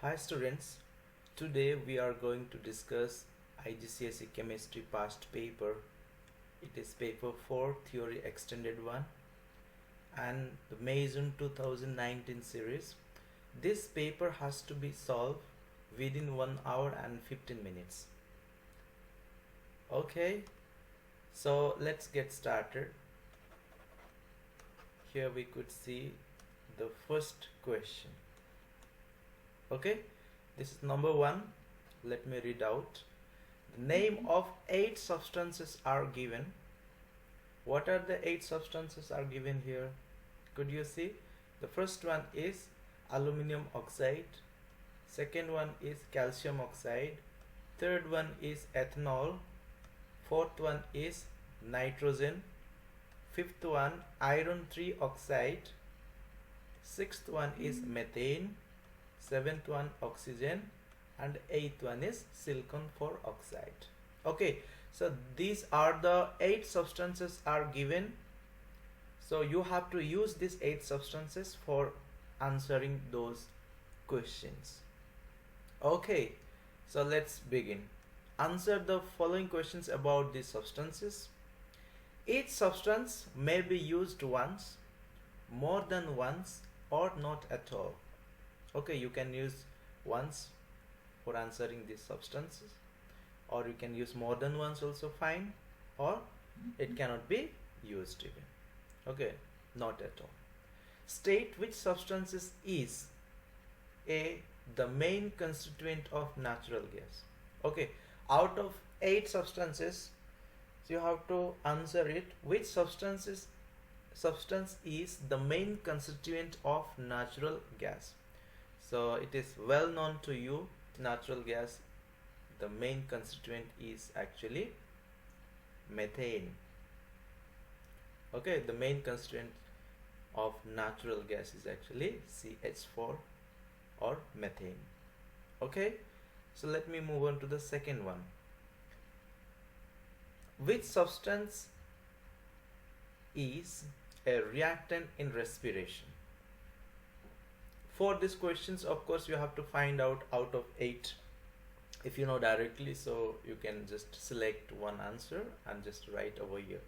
Hi students, today we are going to discuss igcse chemistry past paper. It is paper 4 theory extended 1 and the Mason 2019 series. This paper has to be solved within 1 hour and 15 minutes. Okay, so let's get started. Here we could see the first question. Okay, this is number 1. Let me read out. The name of 8 substances are given. What are the 8 substances are given here? Could you see? The first one is aluminum oxide. Second one is calcium oxide. Third one is ethanol. Fourth one is nitrogen. Fifth one iron 3 oxide. Sixth one is methane. Seventh one oxygen, and eighth one is silicon for oxide. Okay, so these are the 8 substances are given. So you have to use these 8 substances for answering those questions. Okay, so let's begin. Answer the following questions about these substances. Each substance may be used once, more than once, or not at all. Okay, you can use once for answering these substances, or you can use more than once also fine, or it cannot be used even. Okay, not at all. State which substances is A, the main constituent of natural gas. Okay, out of 8 substances, so you have to answer it. Which substance is the main constituent of natural gas? So it is well known to you, natural gas, the main constituent is actually methane. Okay, the main constituent of natural gas is actually CH4 or methane. Okay, so let me move on to the second one. Which substance is a reactant in respiration? For these questions, of course, you have to find out of 8. If you know directly, so you can just select one answer and just write over here.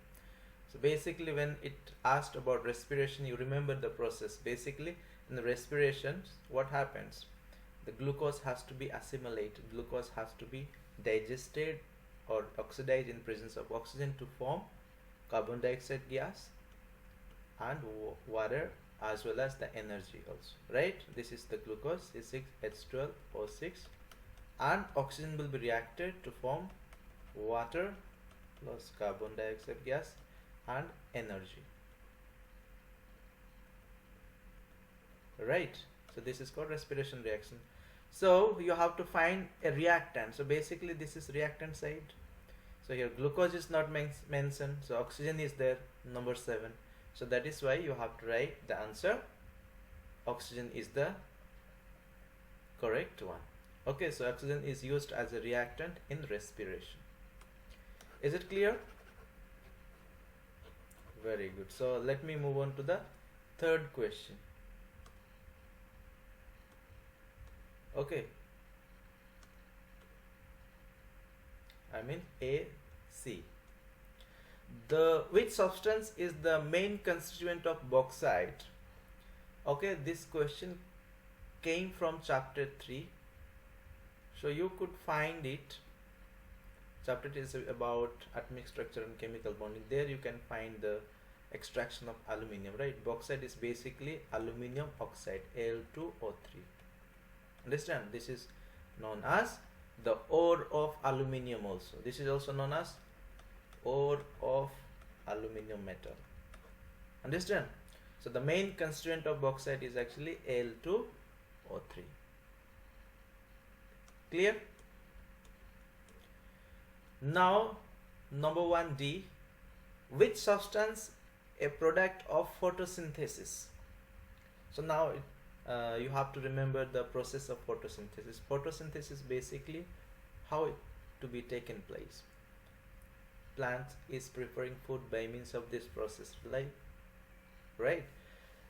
So basically, when it asked about respiration, you remember the process. Basically, in the respiration, what happens? The glucose has to be assimilated. Glucose has to be digested or oxidized in presence of oxygen to form carbon dioxide gas and water, as well as the energy also, right? This is the glucose, C6H12O6, and oxygen will be reacted to form water plus carbon dioxide gas and energy, right? So this is called respiration reaction. So you have to find a reactant. So basically this is reactant side. So here glucose is not mentioned, so oxygen is there, number 7. So that is why you have to write the answer. Oxygen is the correct one. Okay, so oxygen is used as a reactant in respiration. Is it clear? Very good. So let me move on to the third question. Okay. I mean A, C. Which substance is the main constituent of bauxite? Okay, this question came from chapter 3. So you could find it. Chapter 3 is about atomic structure and chemical bonding. There you can find the extraction of aluminium, right? Bauxite is basically aluminium oxide, Al2O3. Understand? This is known as the ore of aluminium also. This is also known as ore of aluminium metal. Understand? So the main constituent of bauxite is actually Al2O3. Clear? Now number 1D. Which substance a product of photosynthesis? So now you have to remember the process of photosynthesis. Photosynthesis basically how it to be taken place. Plant is preparing food by means of this process, right?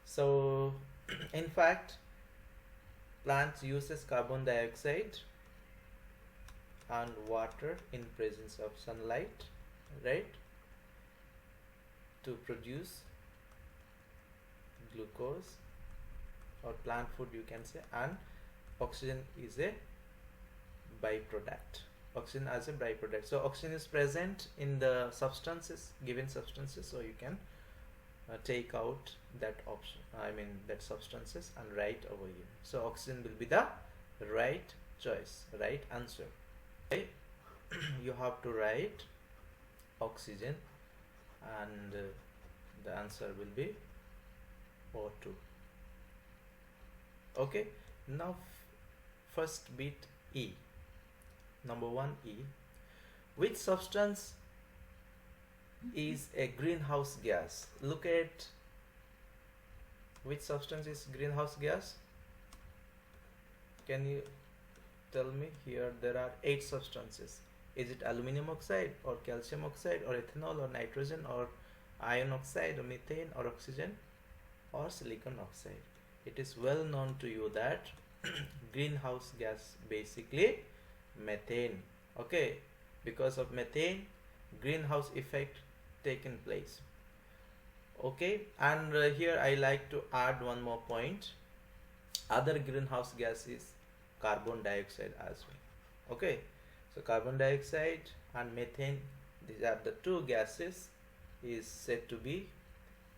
So in fact Plants uses carbon dioxide and water in presence of sunlight, right, to produce glucose or plant food, you can say, and oxygen is a byproduct. Oxygen as a byproduct. So oxygen is present in the substances, given substances, so you can take out that option, that substances, and write over here. So oxygen will be the right choice, right answer. Okay. You have to write oxygen, and the answer will be O2. Okay, now first bit E, number 1E. Which substance is a greenhouse gas? Look at which substance is greenhouse gas. Can you tell me? Here there are 8 substances. Is it aluminum oxide or calcium oxide or ethanol or nitrogen or iron oxide or methane or oxygen or silicon oxide? It is well known to you that greenhouse gas basically methane. Okay, because of methane, greenhouse effect taken place. Okay, and here I like to add one more point. Other greenhouse gas is carbon dioxide as well. Okay, so carbon dioxide and methane, these are the 2 gases is said to be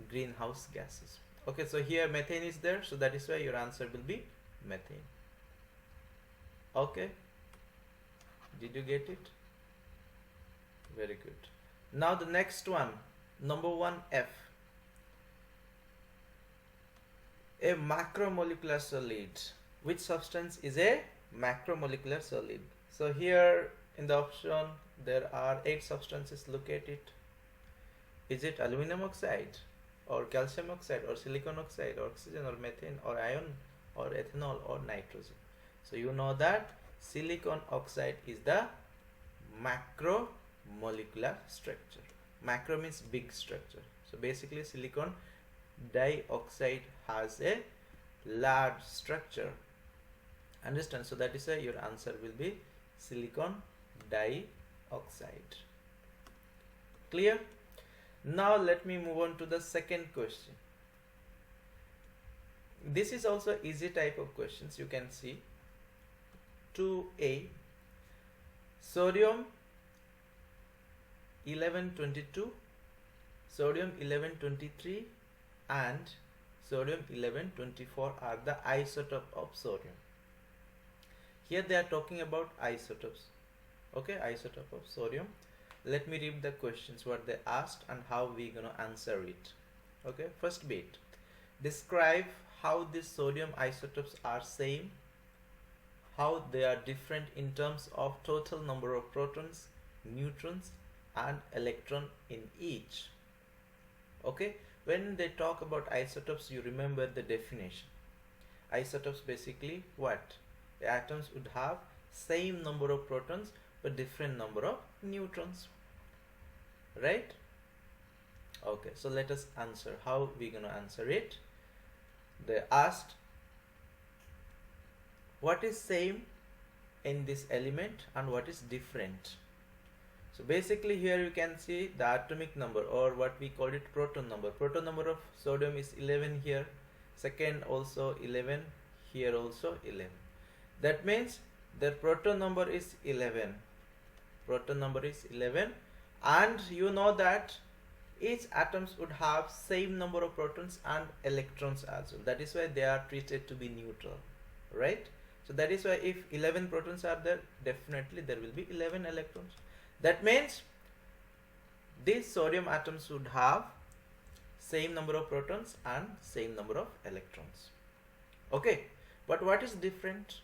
greenhouse gases. Okay, so here methane is there, so that is why your answer will be methane. Okay, did you get it? Very good. Now the next one, number 1F. A macromolecular solid. Which substance is a macromolecular solid? So here in the option there are 8 substances. Look at it. Is it aluminum oxide or calcium oxide or silicon oxide or oxygen or methane or iron or ethanol or nitrogen? So you know that silicon oxide is the macromolecular structure. Macro means big structure. So basically silicon dioxide has a large structure. Understand? So that is why your answer will be silicon dioxide. Clear? Now let me move on to the second question. This is also easy type of questions. You can see 2A, sodium 1122, sodium 1123 and sodium 1124 are the isotope of sodium. Here they are talking about isotopes. Okay, isotope of sodium. Let me read the questions what they asked and how we gonna answer it. Okay, first bit. Describe how these sodium isotopes are same, how they are different in terms of total number of protons, neutrons and electron in each. Okay, when they talk about isotopes, you remember the definition. Isotopes basically what? The atoms would have same number of protons but different number of neutrons, right? Okay, so let us answer. How we gonna answer it? They asked what is same in this element and what is different. So basically here you can see the atomic number, or what we call it proton number. Proton number of sodium is 11 here, second also 11, here also 11. That means the proton number is 11. Proton number is 11, and you know that each atoms would have same number of protons and electrons as well. That is why they are treated to be neutral, right? So that is why if 11 protons are there, definitely there will be 11 electrons. That means these sodium atoms would have same number of protons and same number of electrons. Okay, but what is different?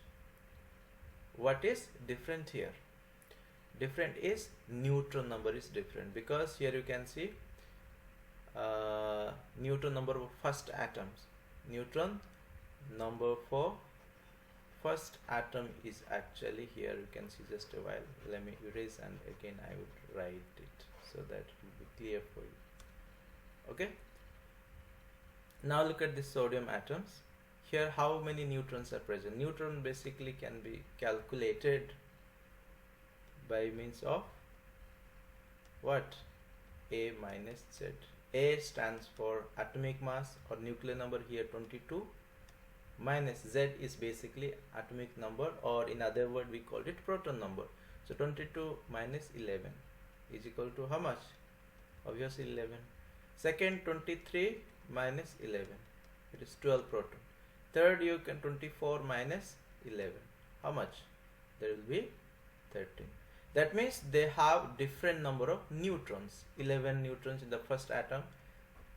What is different here? Different is neutron number is different, because here you can see neutron number of first atoms. Neutron number for first atom is actually here. You can see, just a while, let me erase and again I would write it so that it will be clear for you. Okay, now look at the sodium atoms. here how many neutrons are present. Neutron basically can be calculated by means of what? A minus Z. A stands for atomic mass or nuclear number, here 22, minus Z is basically atomic number, or in other word we called it proton number. So 22 minus 11 is equal to how much? Obviously 11. Second, 23 minus 11, it is 12 proton. Third, you can 24 minus 11, how much? There will be 13. That means they have different number of neutrons. 11 neutrons in the first atom,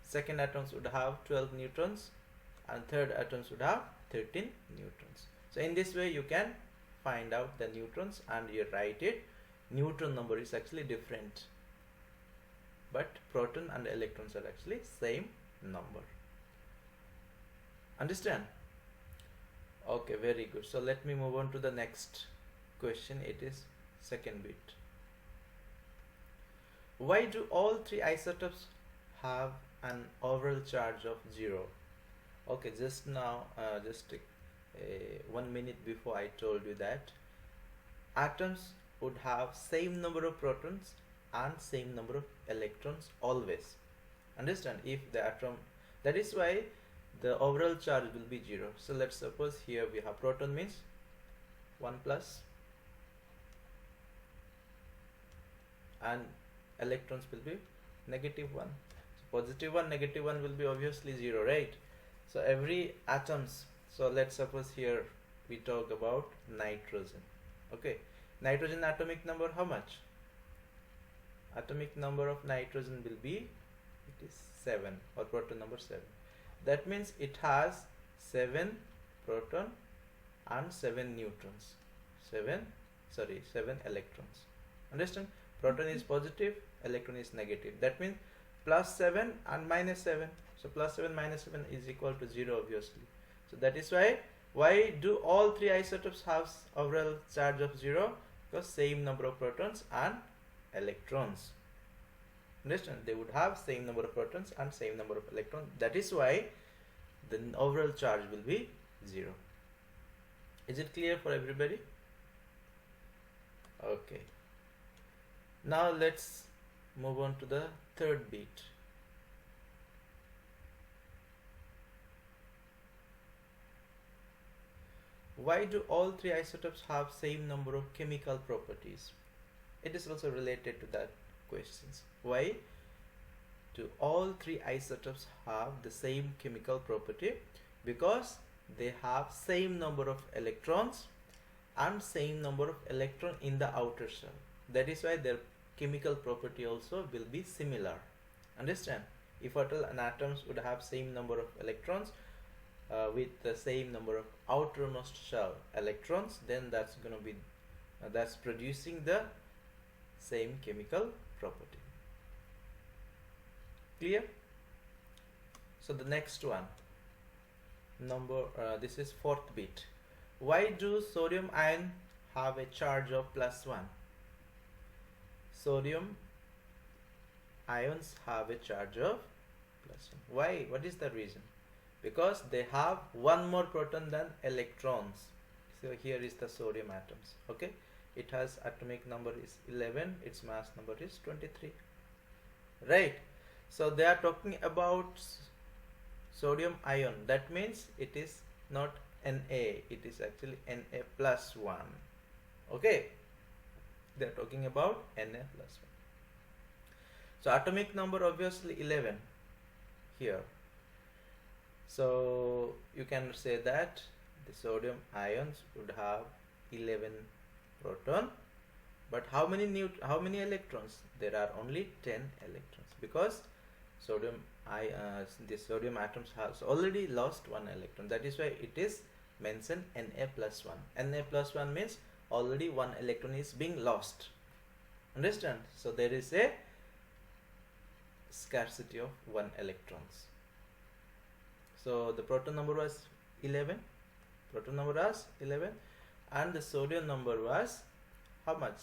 second atoms would have 12 neutrons, and third atoms would have 13 neutrons. So in this way you can find out the neutrons and you write it. Neutron number is actually different, but proton and electrons are actually same number. Understand? Okay, very good. So let me move on to the next question. It is second bit. Why do all three isotopes have an overall charge of 0? Okay, just now, just 1 minute before I told you that atoms would have same number of protons and same number of electrons always. Understand? If the atom, that is why the overall charge will be 0. So let's suppose here we have proton means 1 plus, and electrons will be negative 1. So positive 1, negative 1 will be obviously 0, right? So every atoms, so let's suppose here we talk about nitrogen. Okay, nitrogen atomic number how much? Atomic number of nitrogen will be, it is 7, or proton number 7. That means it has 7 proton and 7 neutrons. 7 electrons. Understand? Proton is positive, electron is negative. That means plus 7 and minus 7. So plus 7 minus 7 is equal to 0 obviously. So that is why do all three isotopes have overall charge of 0? Because same number of protons and electrons. Understand? They would have same number of protons and same number of electrons. That is why the overall charge will be 0. Is it clear for everybody? Okay. Now let's move on to the third bit. Why do all three isotopes have same number of chemical properties? It is also related to that questions. Why do all three isotopes have the same chemical property? Because they have same number of electrons and same number of electron in the outer shell. That is why their chemical property also will be similar. Understand? If at all an atoms would have same number of electrons with the same number of outermost shell electrons, then that's going to be that's producing the same chemical property. Clear? So the next one, this is fourth bit. Why do sodium ion have a charge of +1? Sodium ions have a charge of +1. Why? What is the reason? Because they have one more proton than electrons. So here is the sodium atoms. Okay, it has atomic number is 11, its mass number is 23, right? So they are talking about sodium ion. That means it is not Na, it is actually Na+1. Okay, they are talking about Na+1. So atomic number obviously 11 here. So you can say that the sodium ions would have 11 proton, but how many electrons? There are only 10 electrons, because the sodium atoms has already lost one electron. That is why it is mentioned Na+1. Na+1 means already one electron is being lost. Understand? So there is a scarcity of 1 electrons. So the proton number was 11, and the sodium number was how much?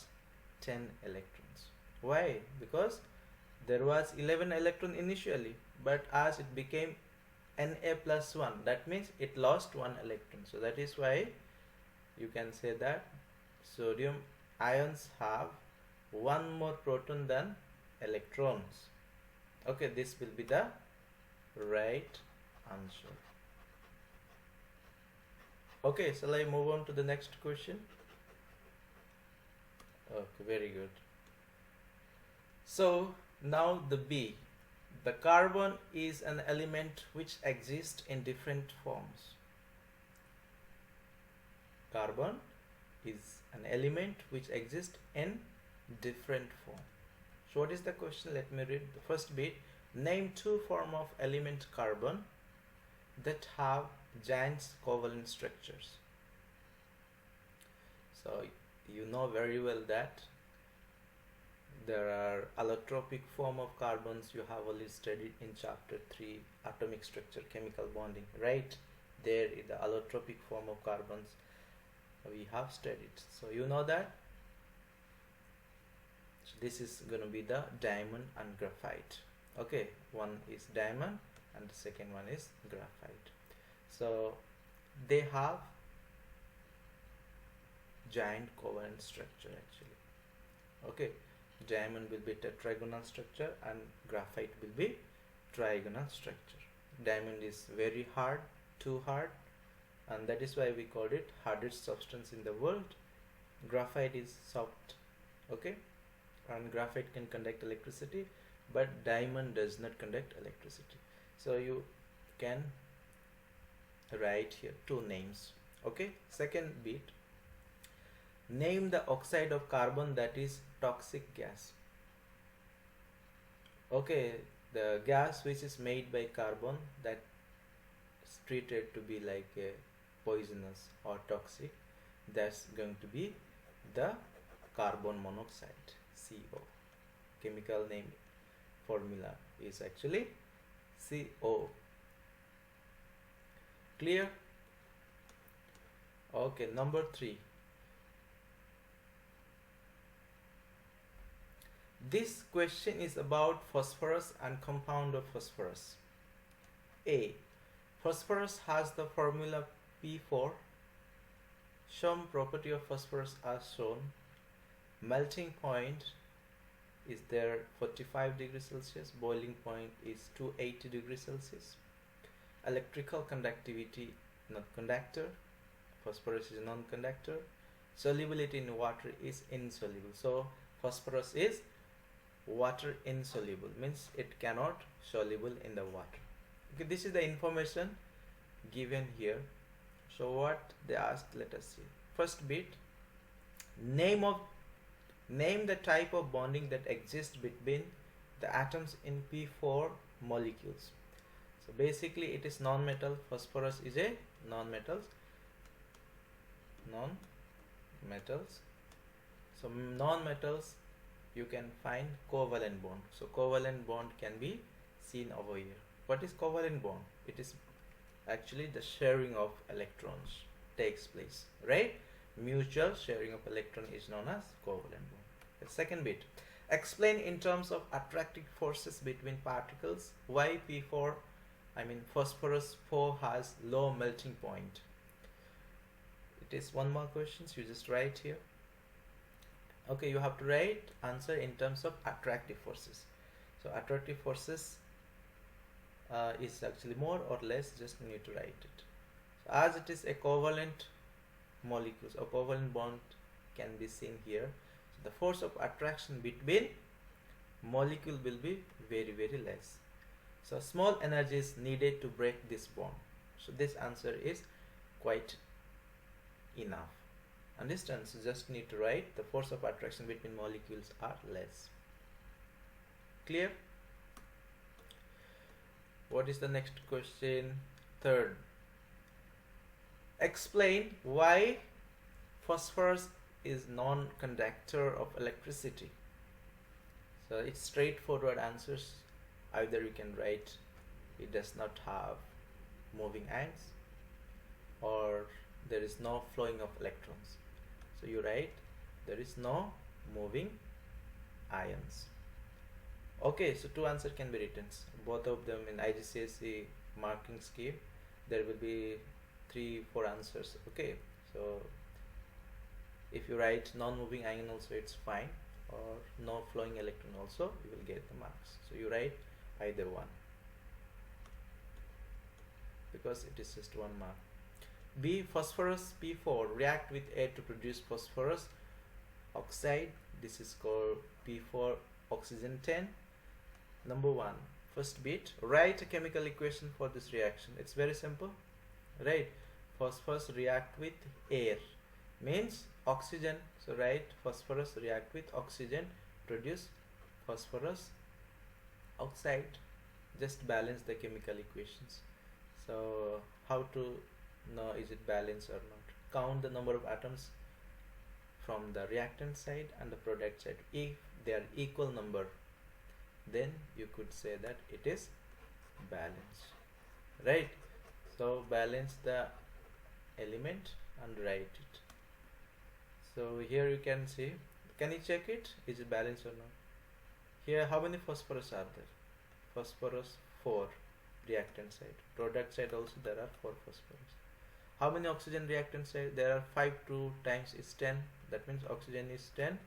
10 electrons. Why? Because there was 11 electron initially, but as it became Na plus 1, that means it lost one electron. So that is why you can say that sodium ions have one more proton than electrons. Okay, this will be the right answer. Okay, shall I move on to the next question? Okay, very good. So now the B. The carbon is an element which exists in different forms. Carbon is an element which exists in different form. So what is the question? Let me read the first bit. Name two forms of element carbon that have giant covalent structures. So you know very well that there are allotropic form of carbons. You have already studied in chapter 3, atomic structure, chemical bonding, right? There is the allotropic form of carbons we have studied. So you know that. So this is going to be the diamond and graphite. Okay, one is diamond and the second one is graphite. So they have giant covalent structure actually. Okay, diamond will be tetragonal structure and graphite will be trigonal structure. Diamond is very hard, too hard, and that is why we called it hardest substance in the world. Graphite is soft, okay, and graphite can conduct electricity, but diamond does not conduct electricity. So you can write here two names. Okay, second bit. Name the oxide of carbon that is toxic gas. Okay, the gas which is made by carbon that is treated to be like a poisonous or toxic, that's going to be the carbon monoxide, CO. Chemical name formula is actually CO. Clear? Okay, number 3. This question is about phosphorus and compound of phosphorus. A. Phosphorus has the formula P4. Some property of phosphorus are shown. Melting point is there 45 degrees Celsius. Boiling point is 280 degrees Celsius. Electrical conductivity, not conductor. Phosphorus is non-conductor. Solubility in water is insoluble. So phosphorus is water insoluble, means it cannot soluble in the water. Okay, this is the information given here. So what they asked, let us see. First bit, name the type of bonding that exists between the atoms in P4 molecules. So basically it is non-metal. Phosphorus is a non-metals. So non-metals you can find covalent bond. So covalent bond can be seen over here. What is covalent bond? It is actually the sharing of electrons takes place, right? Mutual sharing of electron is known as covalent bond. The second bit, explain in terms of attractive forces between particles why phosphorus 4 has low melting point. It is one more question, so you just write here. Okay, you have to write answer in terms of attractive forces. So attractive forces is actually more or less, just need to write it. So as it is a covalent molecules, a covalent bond can be seen here. So the force of attraction between molecule will be very, very less. So small energy is needed to break this bond. So this answer is quite enough. Understand? So just need to write the force of attraction between molecules are less. Clear? What is the next question? Third. Explain why phosphorus is non-conductor of electricity. So it's straightforward answers. Either you can write it does not have moving ions, or there is no flowing of electrons. So you write there is no moving ions. Okay, so two answers can be written. Both of them in igcse marking scheme, there will be 3-4 answers. Okay, so if you write non-moving ion also, it's fine, or no flowing electron also, you will get the marks. So you write either one, because it is just 1 mark. B, phosphorus P4 react with air to produce phosphorus oxide. This is called P4 oxygen 10. Number 1, first bit, write a chemical equation for this reaction. It's very simple, right? Phosphorus react with air means oxygen, so write phosphorus react with oxygen, produce phosphorus oxide. Just balance the chemical equations. So how to know is it balanced or not? Count the number of atoms from the reactant side and the product side. If they are equal number, then you could say that it is balanced, right? So balance the element and write it. So here you can see, can you check it, is it balanced or not? Here how many phosphorus are there? Phosphorus 4, reactant side. Product side also there are 4 phosphorus. How many oxygen reactant side? There are 5, 2 times is 10, that means oxygen is 10.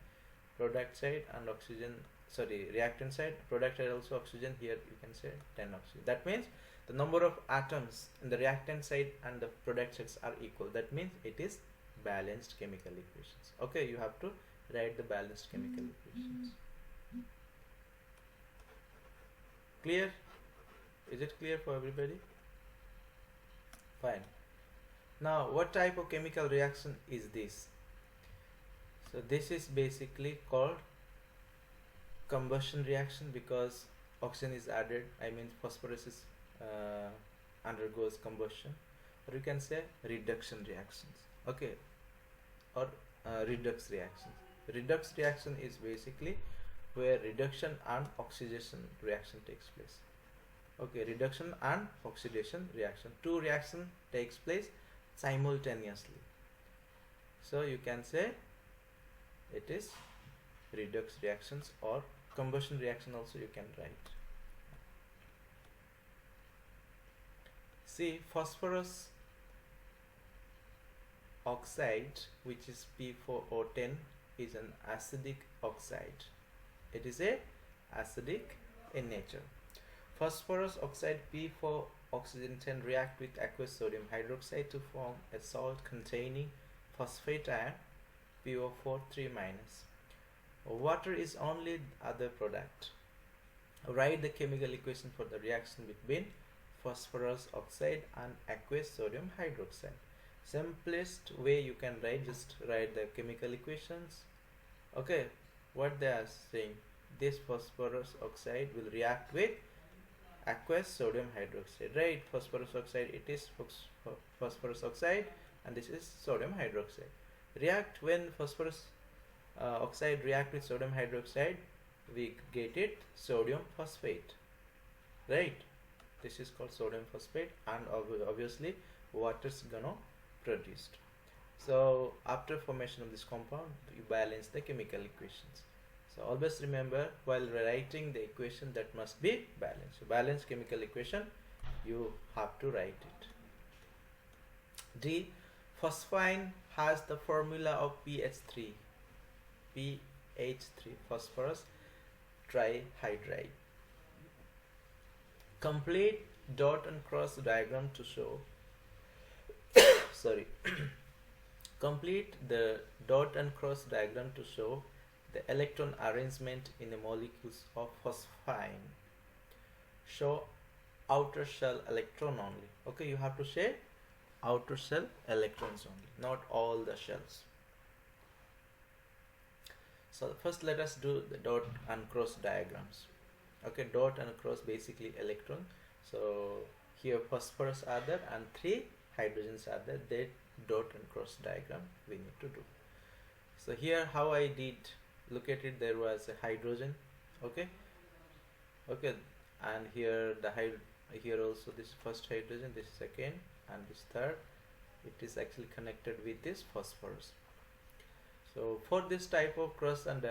Product side and oxygen, sorry, reactant side, product side also oxygen, here you can say 10 oxygen. That means the number of atoms in the reactant side and the product sides are equal. That means it is balanced chemical equations. Okay, you have to write the balanced chemical equations. Clear? Is it clear for everybody? Fine. Now what type of chemical reaction is this? So this is basically called combustion reaction, because oxygen is added, I mean phosphorus is undergoes combustion, or you can say reduction reactions. Okay, or redox reactions. Redox reaction is basically where reduction and oxidation reaction takes place. Okay, reduction and oxidation reaction, 2 reaction takes place simultaneously. So you can say it is redox reactions, or combustion reaction also you can write. See, phosphorus oxide, which is P4O10, is an acidic oxide. It is a acidic in nature. Phosphorus oxide P4 oxygen 10 react with aqueous sodium hydroxide to form a salt containing phosphate ion PO4 3-. Water is only other product. Write the chemical equation for the reaction between phosphorus oxide and aqueous sodium hydroxide. Simplest way you can write, just write the chemical equations. Okay, what they are saying, this phosphorus oxide will react with aqueous sodium hydroxide, right? Phosphorus oxide, it is phosphorus oxide, and this is sodium hydroxide. React, when phosphorus oxide react with sodium hydroxide, we get it sodium phosphate, right? This is called sodium phosphate, and obviously water is gonna produced. So after formation of this compound, you balance the chemical equations. So always remember, while writing the equation, that must be balanced. So balanced chemical equation, you have to write it. D, phosphine has the formula of PH3, phosphorus trihydride. Complete dot and cross diagram to show sorry complete the dot and cross diagram to show the electron arrangement in the molecules of phosphine. Show outer shell electron only. Okay, you have to say outer shell electrons only, not all the shells. So first let us do the dot and cross diagrams. Okay, dot and cross basically electron. So here phosphorus are there and 3 hydrogens are there. That dot and cross diagram we need to do. So here how I did, look at it, there was a hydrogen. Okay, and here the here also this first hydrogen, this second, and this third. It is actually connected with this phosphorus. So for this type of cross and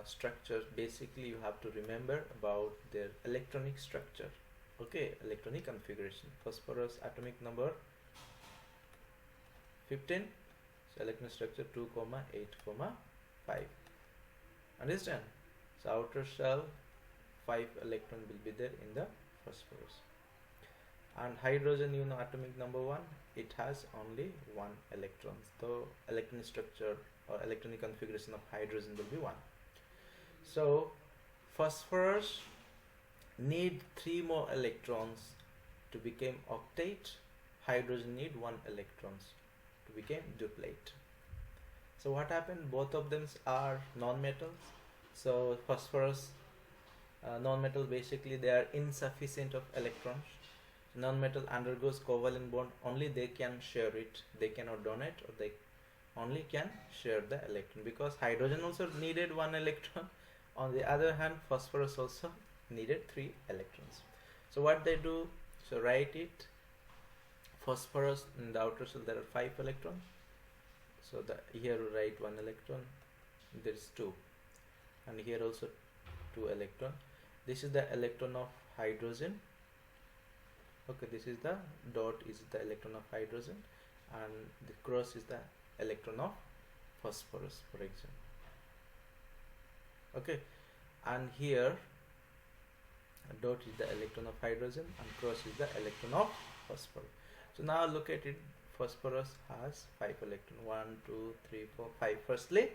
structure, basically you have to remember about their electronic structure. Okay, electronic configuration. Phosphorus atomic number 15. So electron structure 2, 8, 5. Understand? So outer shell 5 electron will be there in the phosphorus. And hydrogen, you know, atomic number 1, it has only 1 electron. So electron structure or electronic configuration of hydrogen will be 1. So phosphorus need 3 more electrons to become octet. Hydrogen need 1 electrons to become duplet. So what happened? Both of them are non-metals. So phosphorus non-metal, basically they are insufficient of electrons. Non-metal undergoes covalent bond, only they can share it, they cannot donate, or they only can share the electron, because hydrogen also needed 1 electron. On the other hand, phosphorus also needed 3 electrons. So what they do, so write it, phosphorus in the outer shell there are 5 electrons, so here we write 1 electron, there is 2, and here also 2 electron. This is the electron of hydrogen. Okay, this is the dot is the electron of hydrogen, and the cross is the electron of phosphorus, for example. Okay, and here dot is the electron of hydrogen and cross is the electron of phosphorus. So now look at it, phosphorus has 5 electron, 1, 2, 3, 4, 5 firstly,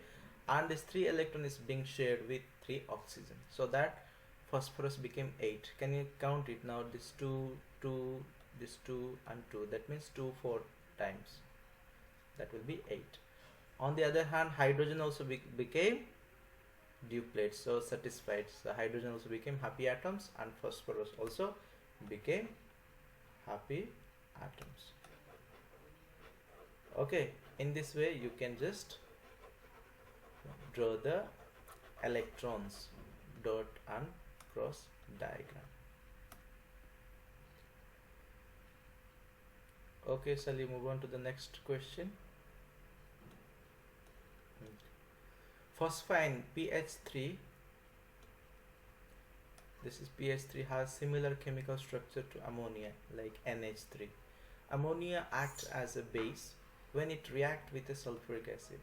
and this 3 electron is being shared with 3 oxygen, so that phosphorus became 8. Can you count it now? This 2, 2, this 2 and 2, that means 2 4 times, that will be 8. On the other hand, hydrogen also became duplet, so satisfied. So hydrogen also became happy atoms and phosphorus also became happy atoms. Okay, in this way you can just draw the electrons dot and cross diagram. Okay, shall we move on to the next question? Phosphine pH3, this is pH3, has similar chemical structure to ammonia, like NH3. Ammonia acts as a base when it reacts with a sulfuric acid.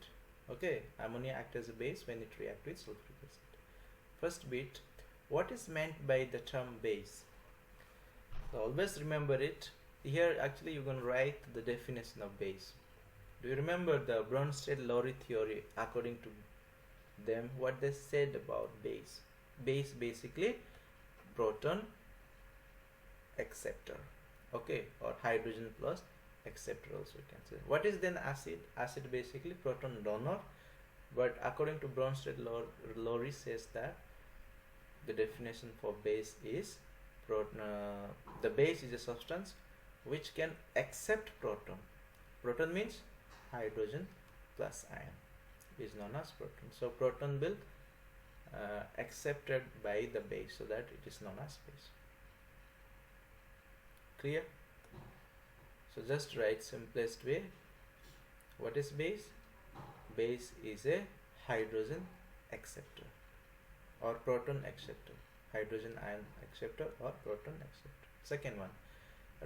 Okay, ammonia acts as a base when it reacts with sulfuric acid. First bit, what is meant by the term base? So always remember it. Here actually you're going to write the definition of base. Do you remember the Bronsted-Lowry theory? According to them, what they said about base? Base basically proton acceptor, okay, or hydrogen plus acceptor also you can say. What is then acid? Acid basically proton donor, but according to Bronsted-Lowry says that the definition for base is the base is a substance which can accept proton. Proton means hydrogen plus ion is known as proton. So proton will accepted by the base, so that it is known as base. Clear? So just write simplest way. What is base? Base is a hydrogen acceptor or proton acceptor, hydrogen ion acceptor or proton acceptor. Second one,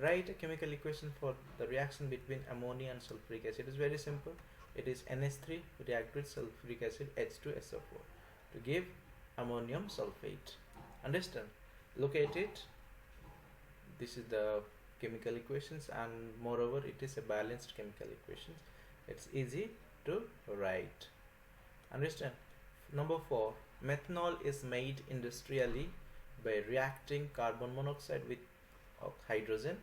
write a chemical equation for the reaction between ammonia and sulfuric acid. It is very simple. It is NH3 react with sulfuric acid H2SO4 to give ammonium sulfate. Understand? Look at it. This is the chemical equations, and moreover it is a balanced chemical equations. It's easy to write. Understand? Number 4, methanol is made industrially by reacting carbon monoxide with hydrogen.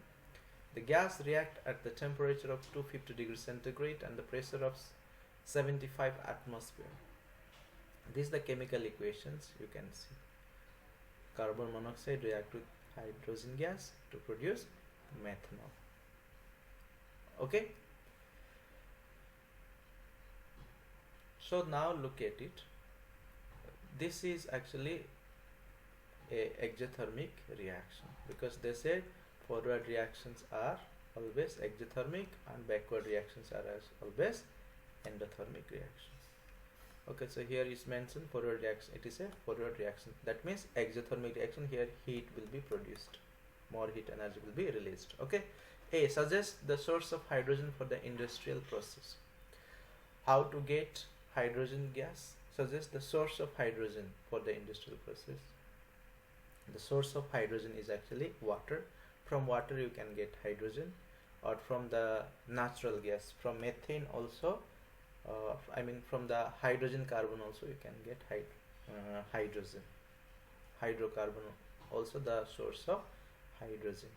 The gas react at the temperature of 250 degrees centigrade and the pressure of 75 atmosphere. These are the chemical equations you can see. Carbon monoxide react with hydrogen gas to produce methanol. Okay. So now look at it. This is actually a exothermic reaction, because they said forward reactions are always exothermic and backward reactions are as always endothermic reactions. Okay, so here is mentioned forward reaction. It is a forward reaction. That means exothermic reaction. Here heat will be produced. more heat energy will be released. Okay. A, suggest the source of hydrogen for the industrial process. How to get hydrogen gas? Suggest the source of hydrogen for the industrial process. The source of hydrogen is actually water. From water you can get hydrogen, or from the natural gas, from methane also, from the hydrogen carbon also you can get hydrogen. Hydrocarbon also the source of hydrogen.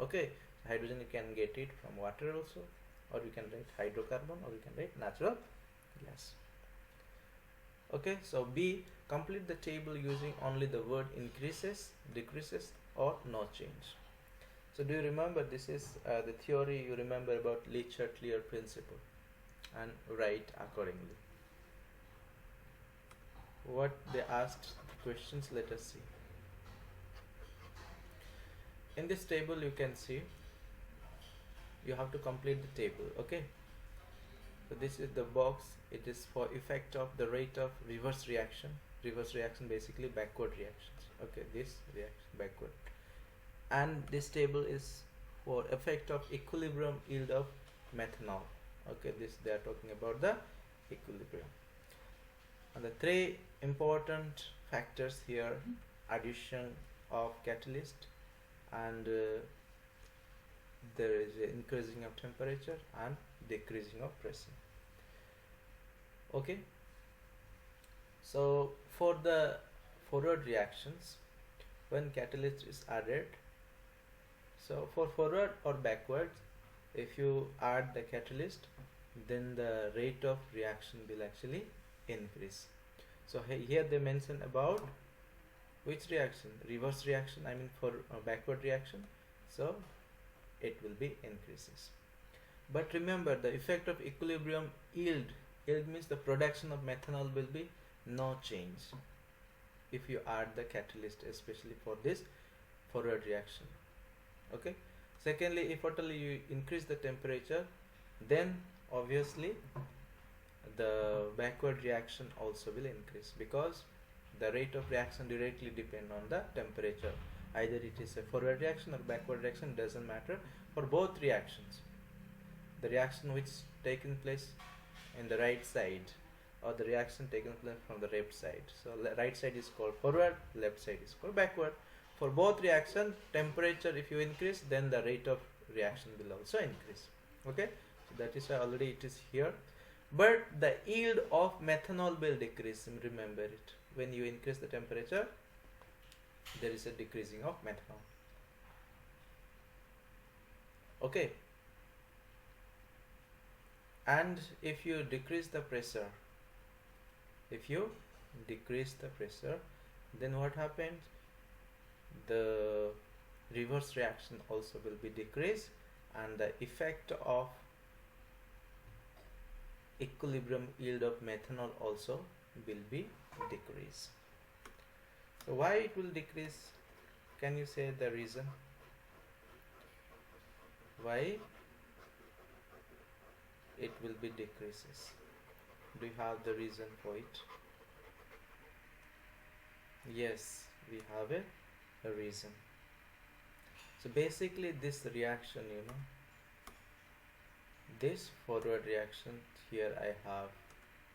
Okay, hydrogen you can get it from water also, or you can write hydrocarbon, or you can write natural gas. Okay, so B, complete the table using only the word increases, decreases, or no change. So do you remember, this is the theory you remember about Le-Chatelier principle, and write accordingly. What they asked the questions, let us see. In this table you can see you have to complete the table. Okay, so this is the box. It is for effect of the rate of reverse reaction. Reverse reaction basically backward reactions. Okay, this reaction backward. And this table is for effect of equilibrium yield of methanol. Okay, this they are talking about the equilibrium. And the three important factors here: addition of catalyst, and there is increasing of temperature and decreasing of pressure. Okay, so for the forward reactions, when catalyst is added, so for forward or backward, if you add the catalyst, then the rate of reaction will actually increase. So here they mention about which reaction? Reverse reaction, for backward reaction, so it will be increases. But remember, the effect of equilibrium yield means the production of methanol will be no change if you add the catalyst, especially for this forward reaction. Okay. Secondly, if totally you increase the temperature, then obviously the backward reaction also will increase, because the rate of reaction directly depend on the temperature. Either it is a forward reaction or backward reaction, doesn't matter. For both reactions, the reaction which taken place in the right side, or the reaction taken place from the left side. So right side is called forward, left side is called backward. For both reaction, temperature if you increase, then the rate of reaction will also increase. Okay, so that is why already it is here. But the yield of methanol will decrease. Remember it. When you increase the temperature, there is a decreasing of methanol. Okay. And if you decrease the pressure, then what happens? The reverse reaction also will be decreased, and the effect of equilibrium yield of methanol also will be decreased. So why it will decrease? Can you say the reason? Why it will be decreases? Do you have the reason for it? Yes, we have a reason. So basically this reaction, this forward reaction here I have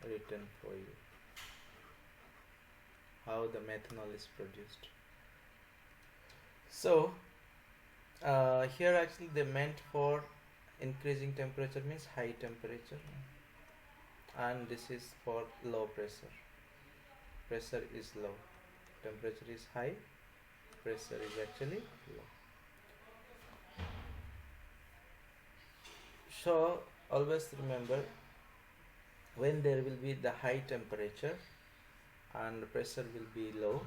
written for you, how the methanol is produced. So here actually they meant for increasing temperature, means high temperature, and this is for low pressure. Pressure is low, temperature is high, pressure is actually low. So always remember, when there will be the high temperature and pressure will be low,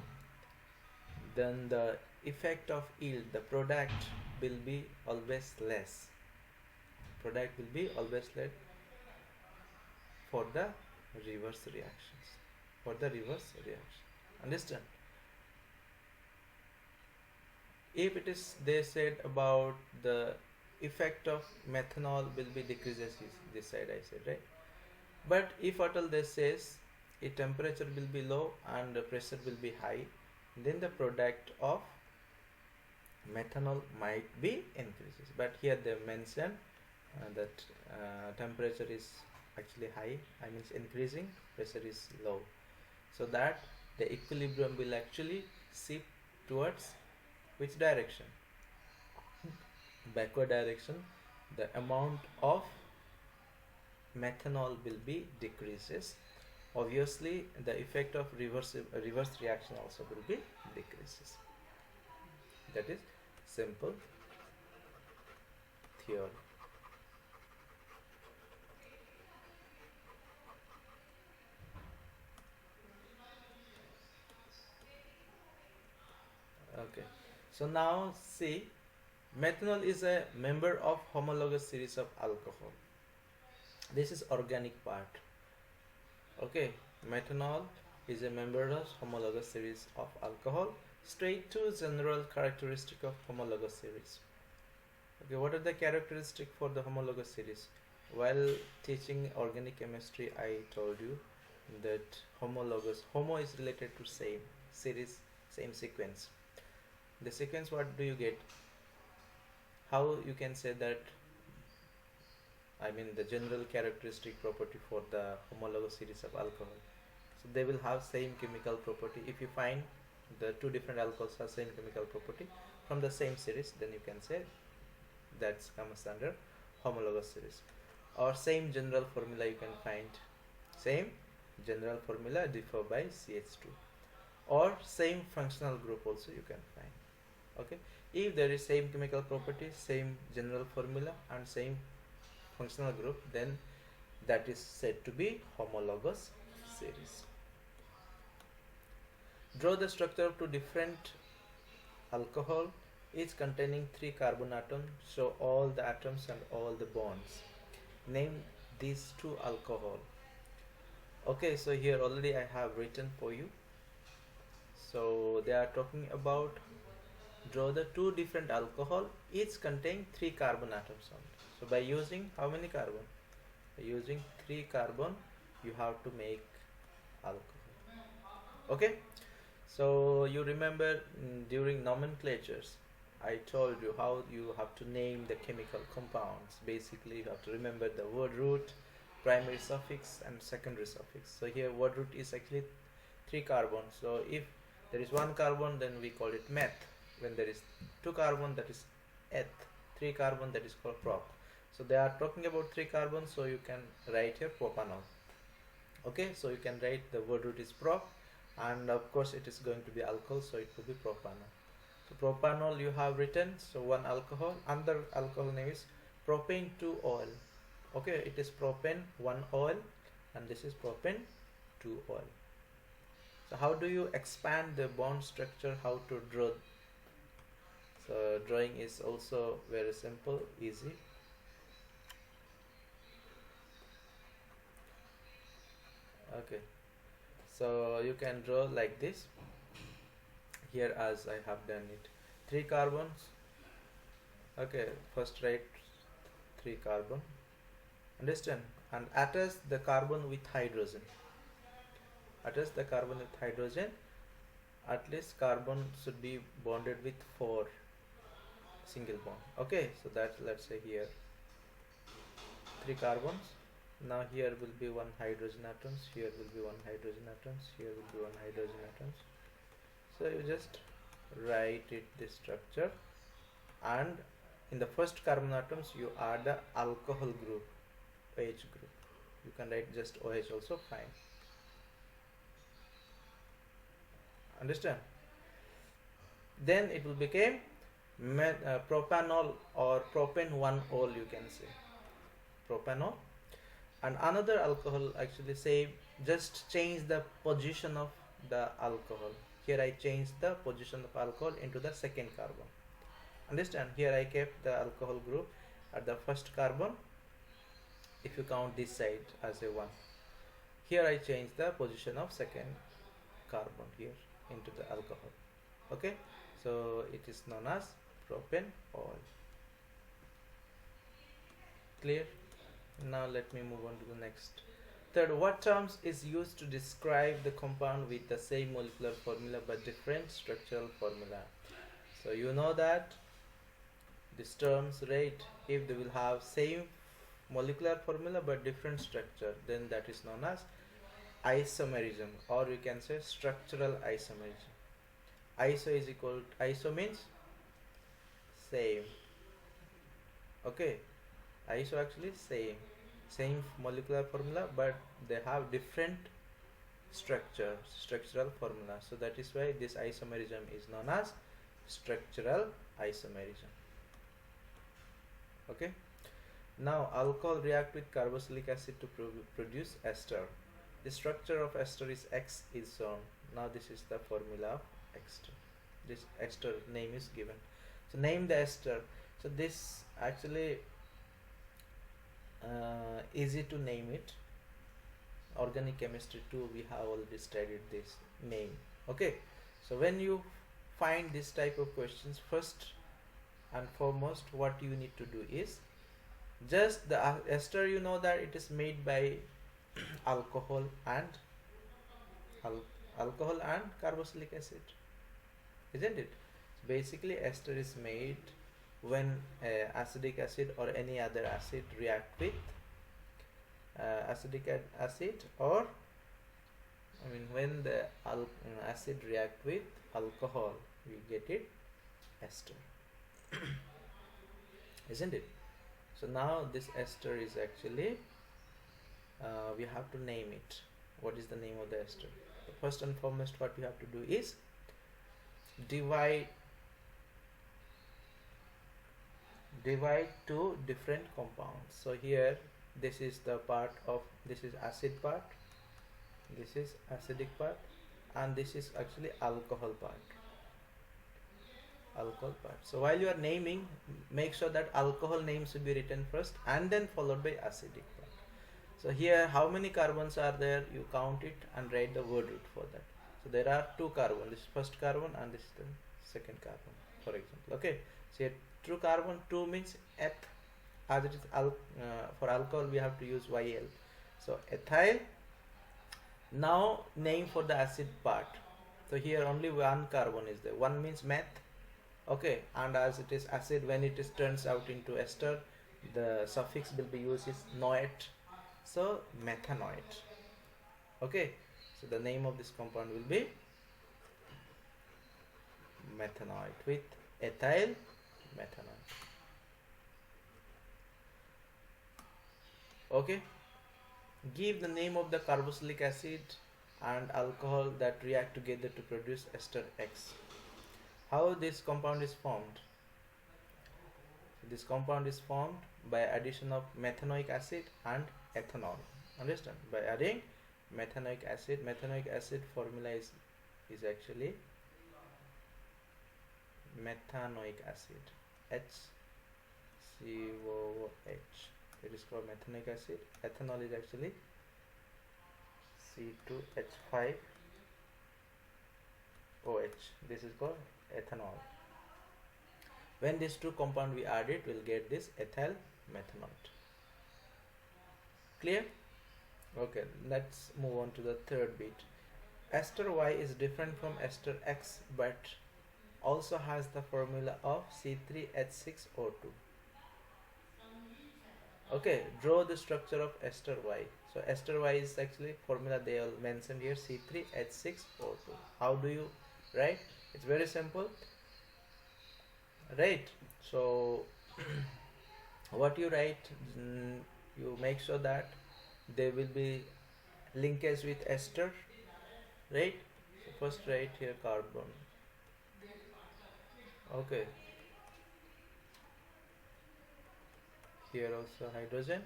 then the effect of yield, the product will be always less. Product will be always less for the reverse reactions. Understand? If it is, they said about the effect of methanol will be decreases, this side I said, right? But if at all they says a temperature will be low and the pressure will be high, then the product of methanol might be increases, but here they mention that temperature is actually high, I mean increasing, pressure is low, so that the equilibrium will actually shift towards which direction? Backward direction. The amount of methanol will be decreases. Obviously the effect of reverse reaction also will be decreases. That is simple theory. Okay, so now see, methanol is a member of homologous series of alcohol. This is organic part. Okay, methanol is a member of homologous series of alcohol. Straight to general characteristic of homologous series. Okay, what are the characteristic for the homologous series? While teaching organic chemistry, I told you that homologous, homo is related to same, series, same sequence. The sequence, what do you get? How you can say that, I mean the general characteristic property for the homologous series of alcohol. So they will have same chemical property. If you find the two different alcohols have same chemical property from the same series, then you can say that's comes under homologous series. Or same general formula you can find, same general formula differ by CH2, or same functional group also you can find. Okay, if there is same chemical property, same general formula and same functional group, then that is said to be homologous series. Draw the structure of two different alcohol, each containing 3 carbon atoms. Show all the atoms and all the bonds. Name these two alcohol. Okay, so here already I have written for you. So they are talking about draw the two different alcohol, each contain 3 carbon atoms only. So by using how many carbon? By using 3 carbon you have to make alcohol. Okay, so you remember during nomenclatures I told you how you have to name the chemical compounds. Basically you have to remember the word root, primary suffix and secondary suffix. So here word root is actually 3 carbon. So if there is 1 carbon, then we call it meth. When there is 2 carbon, that is eth. 3 carbon, that is called prop. So they are talking about 3 carbon, so you can write here propanol. Okay, so you can write the word root is prop, and of course it is going to be alcohol, so it will be propanol. So propanol you have written, so one alcohol. Another alcohol name is propane 2 oil. Okay, it is propane 1 oil and this is propane 2 oil. So how do you expand the bond structure, how to draw? So drawing is also very simple, easy. Okay, so you can draw like this. Here as I have done it, 3 carbons. Okay, first write 3 carbon, understand, and attach the carbon with hydrogen. Attach the carbon with hydrogen. At least carbon should be bonded with 4 single bond. Okay, so that, let's say here 3 carbons. Now here will be 1 hydrogen atoms, here will be 1 hydrogen atoms, here will be 1 hydrogen atoms. So you just write it this structure, and in the first carbon atoms you add the alcohol group, OH group. You can write just OH also, fine. Understand? Then it will become propanol or propane 1 ol, you can say propanol. And another alcohol, actually say just change the position of the alcohol. Here I changed the position of alcohol into the second carbon. Understand? Here I kept the alcohol group at the first carbon, if you count this side as a 1. Here I changed the position of second carbon here into the alcohol. Okay, so it is known as propane oil. Clear? Now let me move on to the next. Third, what terms is used to describe the compound with the same molecular formula but different structural formula? So you know that these terms, right, if they will have same molecular formula but different structure, then that is known as isomerism, or you can say structural isomerism. Iso is equal to, iso means same. Okay, iso actually same molecular formula but they have different structural formula. So that is why this isomerism is known as structural isomerism. Okay, now alcohol react with carboxylic acid to produce ester. The structure of ester is X is shown. Now this is the formula of ester. This ester name is given. So name the ester. So this actually easy to name it. Organic chemistry too, we have already studied this name. Okay, so when you find this type of questions, first and foremost what you need to do is just the ester, you know that it is made by alcohol and carboxylic acid, isn't it? Basically ester is made when acetic acid or any other acid react with acetic acid, or I mean when the acid react with alcohol, we get it ester. Isn't it? So now this ester is actually we have to name it. What is the name of the ester? First and foremost what we have to do is divide two different compounds. So here this is the part of, this is acid part, this is acidic part, and this is actually alcohol part. So while you are naming, make sure that alcohol name should be written first and then followed by acidic part. So here how many carbons are there, you count it and write the word root for that. So there are two carbon, this is first carbon and this is the second carbon, for example. Okay, so here two carbon, 2 means eth, as it is for alcohol we have to use YL. So ethyl. Now name for the acid part. So here only one carbon is there, one means meth. Okay, and as it is acid, when it is turns out into ester, the suffix will be used is noate, so methanoate. Okay, so the name of this compound will be methanoate with ethyl methanoate. Okay, give the name of the carboxylic acid and alcohol that react together to produce ester X. How this compound is formed? This compound is formed by addition of methanoic acid and ethanol. Understand? By adding methanoic acid formula is actually methanoic acid, HCOOH. It is called methanoic acid. Ethanol is actually C2H5OH. This is called ethanol. When these two compound we add it, we'll get this ethyl methanoate. Clear? Okay, let's move on to the third bit. Ester Y is different from ester X but also has the formula of C3H6O2. Okay, draw the structure of ester Y. So ester Y is actually formula they all mentioned here, C3H6O2. How do you write? It's very simple, right? So what you write, you make sure that there will be linkage with ester, right? So first write here carbon. Okay, here also hydrogen,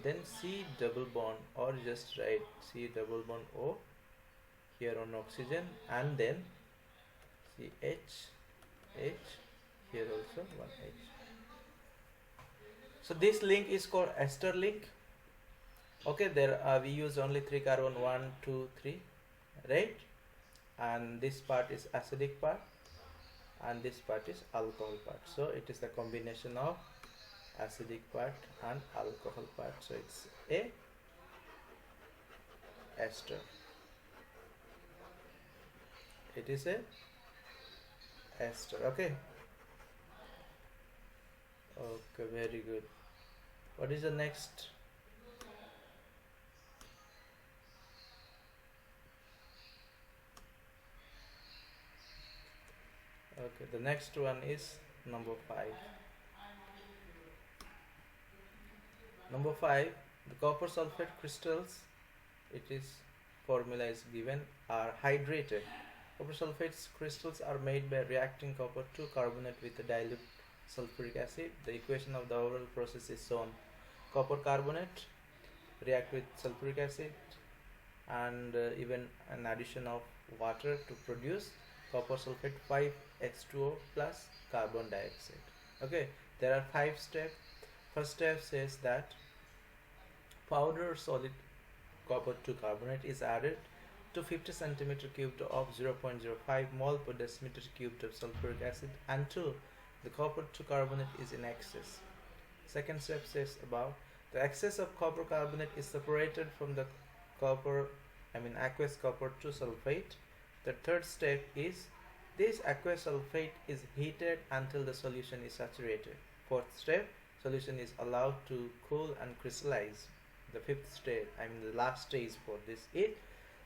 then C double bond, or just write C double bond O here on oxygen, and then CH, H, here also one H. So this link is called ester link. Okay, there we use only 3 carbon, 1, 2, 3, right? And this part is acidic part and this part is alcohol part. So it is the combination of acidic part and alcohol part. So it's a ester. It is a ester. Okay. Okay, very good. What is the next? Okay, the next one is number 5. Number 5, the copper sulfate crystals, it is formula is given, are hydrated. Copper sulfate crystals are made by reacting copper to carbonate with a dilute sulfuric acid. The equation of the overall process is shown. Copper carbonate react with sulfuric acid and even an addition of water to produce copper sulfate 5H2O plus carbon dioxide. Okay, there are 5 steps. First step says that powder solid copper 2 carbonate is added to 50 centimeter cubed of 0.05 mole per decimeter cubed of sulfuric acid until the copper 2 carbonate is in excess. Second step says about the excess of copper carbonate is separated from the aqueous copper 2 sulfate. The third step is this aqueous sulfate is heated until the solution is saturated. Fourth step, solution is allowed to cool and crystallize. The fifth stage, the last stage for this is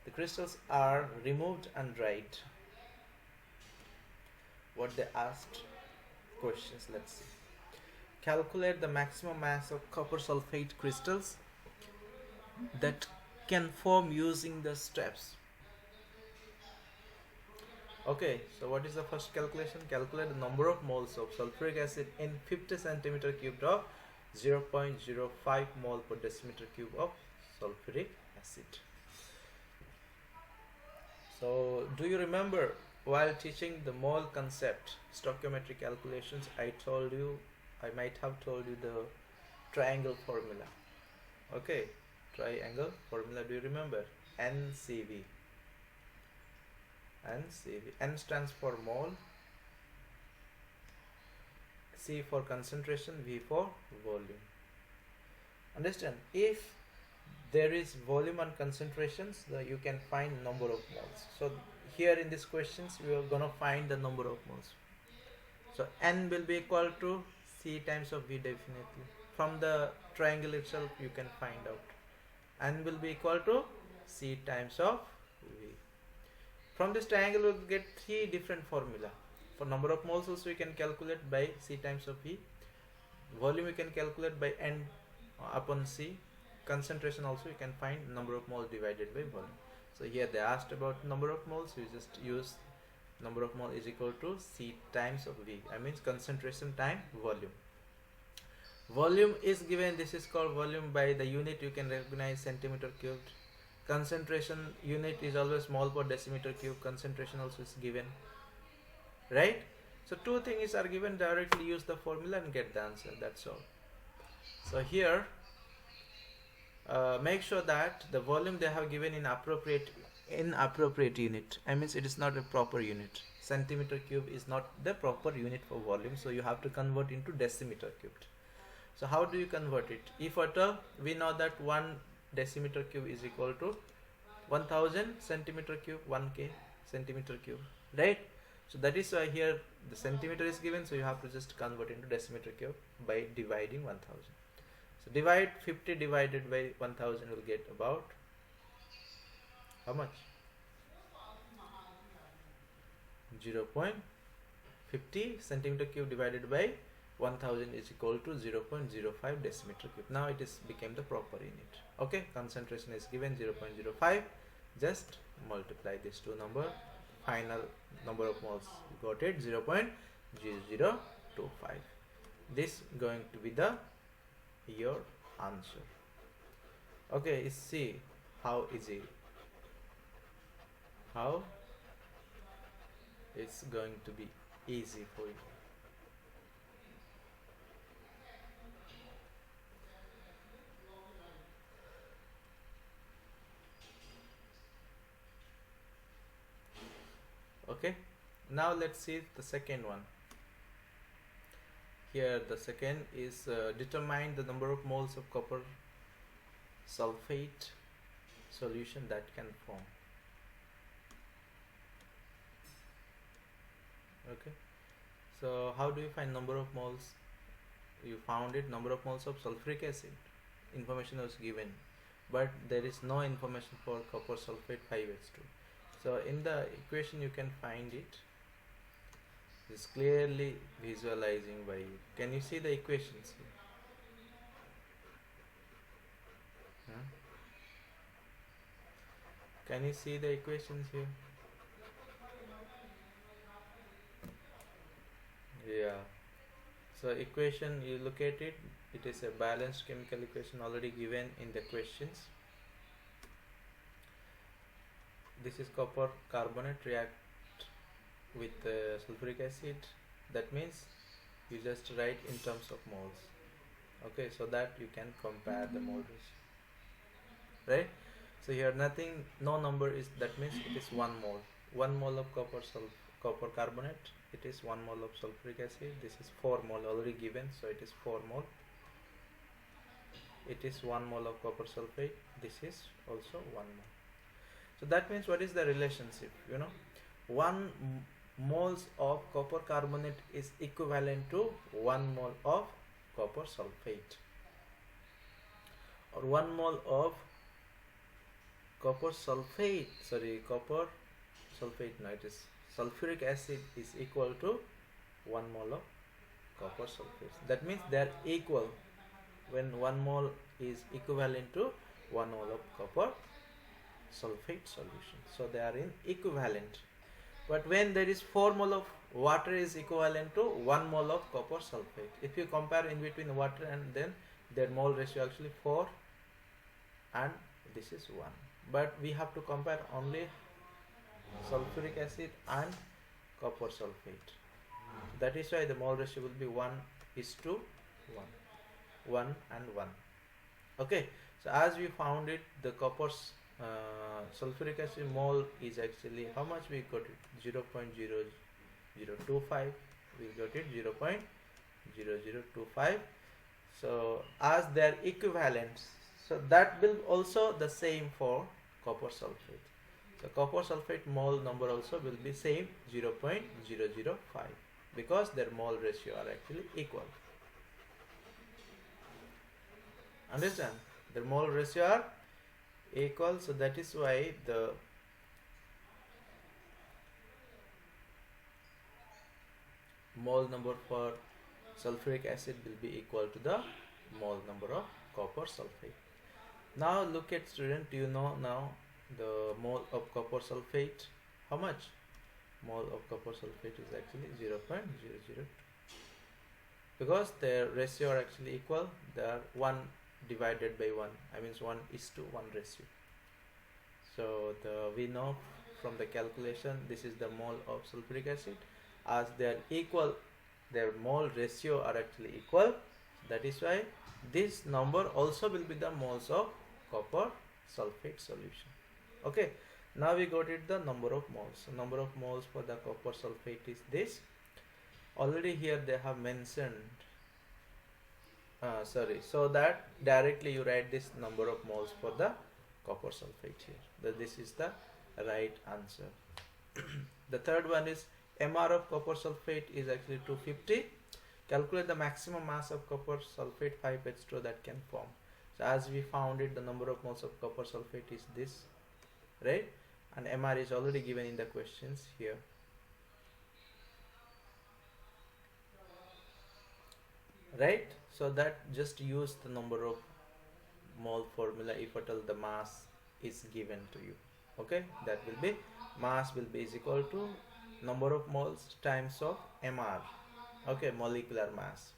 the crystals are removed and dried. What they asked questions, let's see. Calculate the maximum mass of copper sulfate crystals that can form using the steps. Okay, so what is the first calculation? Calculate the number of moles of sulfuric acid in 50 centimeter cubed of 0.05 mole per decimeter cube of sulfuric acid. So, do you remember while teaching the mole concept, stoichiometric calculations, I might have told you the triangle formula. Okay, triangle formula, do you remember? NCV. N stands for mole, C for concentration, V for volume. Understand? If there is volume and concentrations, you can find number of moles. So here in these questions, we are gonna find the number of moles. So N will be equal to C times of V definitely. From the triangle itself, you can find out. N will be equal to C times of V. From this triangle, we will get 3 different formula. For number of moles also, we can calculate by C times of V. Volume we can calculate by N upon C. Concentration also, you can find number of moles divided by volume. So here they asked about number of moles. We just use number of mole is equal to C times of V. I mean concentration time volume. Volume is given. This is called volume by the unit. You can recognize centimeter cubed. Concentration unit is always mole per decimeter cube. Concentration also is given, right? So 2 things are given. Directly use the formula and get the answer. That's all. So here, make sure that the volume they have given in appropriate unit. I mean it is not a proper unit. Centimeter cube is not the proper unit for volume. So you have to convert into decimeter cubed. So how do you convert it? If at all we know that 1 decimeter cube is equal to 1000 centimeter cube, 1k centimeter cube, right? So that is why here the centimeter is given, so you have to just convert into decimeter cube by dividing 1000. So divide 50 divided by 1000 will get about how much? 0.50 centimeter cube divided by 1000 is equal to 0.05 decimeter cube. Now it is became the proper unit. Okay, concentration is given 0.05. Just multiply these two number. Final number of moles you got it 0.0025. This going to be the your answer. Okay, let's see how easy. How it's going to be easy for you. Okay, now let's see the second one. Here the second is determine the number of moles of copper sulfate solution that can form. Okay. So how do you find number of moles? You found it, number of moles of sulfuric acid. Information was given, but there is no information for copper sulfate 5H2. So in the equation you can find it. It's clearly visualizing by you. Can you see the equations here? Huh? Can you see the equations here? Yeah. So equation, you look at it, it is a balanced chemical equation already given in the questions. This is copper carbonate react with sulfuric acid. That means you just write in terms of moles. Okay, so that you can compare the mole ratio. Right? So here nothing, no number is, that means it is 1 mole. 1 mole of copper carbonate, it is 1 mole of sulfuric acid. This is 4 mole already given, so it is 4 mole. It is 1 mole of copper sulfate. This is also 1 mole. So that means what is the relationship? 1 moles of copper carbonate is equivalent to 1 mole of copper sulfate, or 1 mole of copper sulfate, no, it is sulfuric acid is equal to 1 mole of copper sulfate. That means they are equal when 1 mole is equivalent to 1 mole of copper sulfate solution. So they are in equivalent. But when there is 4 mole of water is equivalent to 1 mole of copper sulfate. If you compare in between water and then their mole ratio actually 4 and this is 1. But we have to compare only sulfuric acid and copper sulfate. That is why the mole ratio will be 1:1. 1 and 1. Okay. So as we found it, the copper's sulfuric acid mole is actually how much we got it? 0.0025. We got it 0.0025. So as they are equivalent, so that will also the same for copper sulfate. So copper sulfate mole number also will be same 0.005 because their mole ratio are actually equal. Understand? Their mole ratio are equal, so that is why the mole number for sulfuric acid will be equal to the mole number of copper sulfate. Now look at student, do you know now the mole of copper sulfate? How much? Mole of copper sulfate is actually 0.002 because their ratio are actually equal. They are 1 divided by 1, I mean 1:1 ratio. So we know from the calculation this is the mole of sulfuric acid. As they are equal, their mole ratio are actually equal. That is why this number also will be the moles of copper sulfate solution. Okay, now we got it the number of moles. So number of moles for the copper sulfate is this. Already here they have mentioned, so that directly you write this number of moles for the copper sulfate here. This is the right answer. The third one is MR of copper sulfate is actually 250. Calculate the maximum mass of copper sulfate 5H2 that can form. So as we found it, the number of moles of copper sulfate is this, right? And MR is already given in the questions here. Right? So that just use the number of mole formula if at all the mass is given to you. Okay, that will be mass will be is equal to number of moles times of MR. Okay, molecular mass.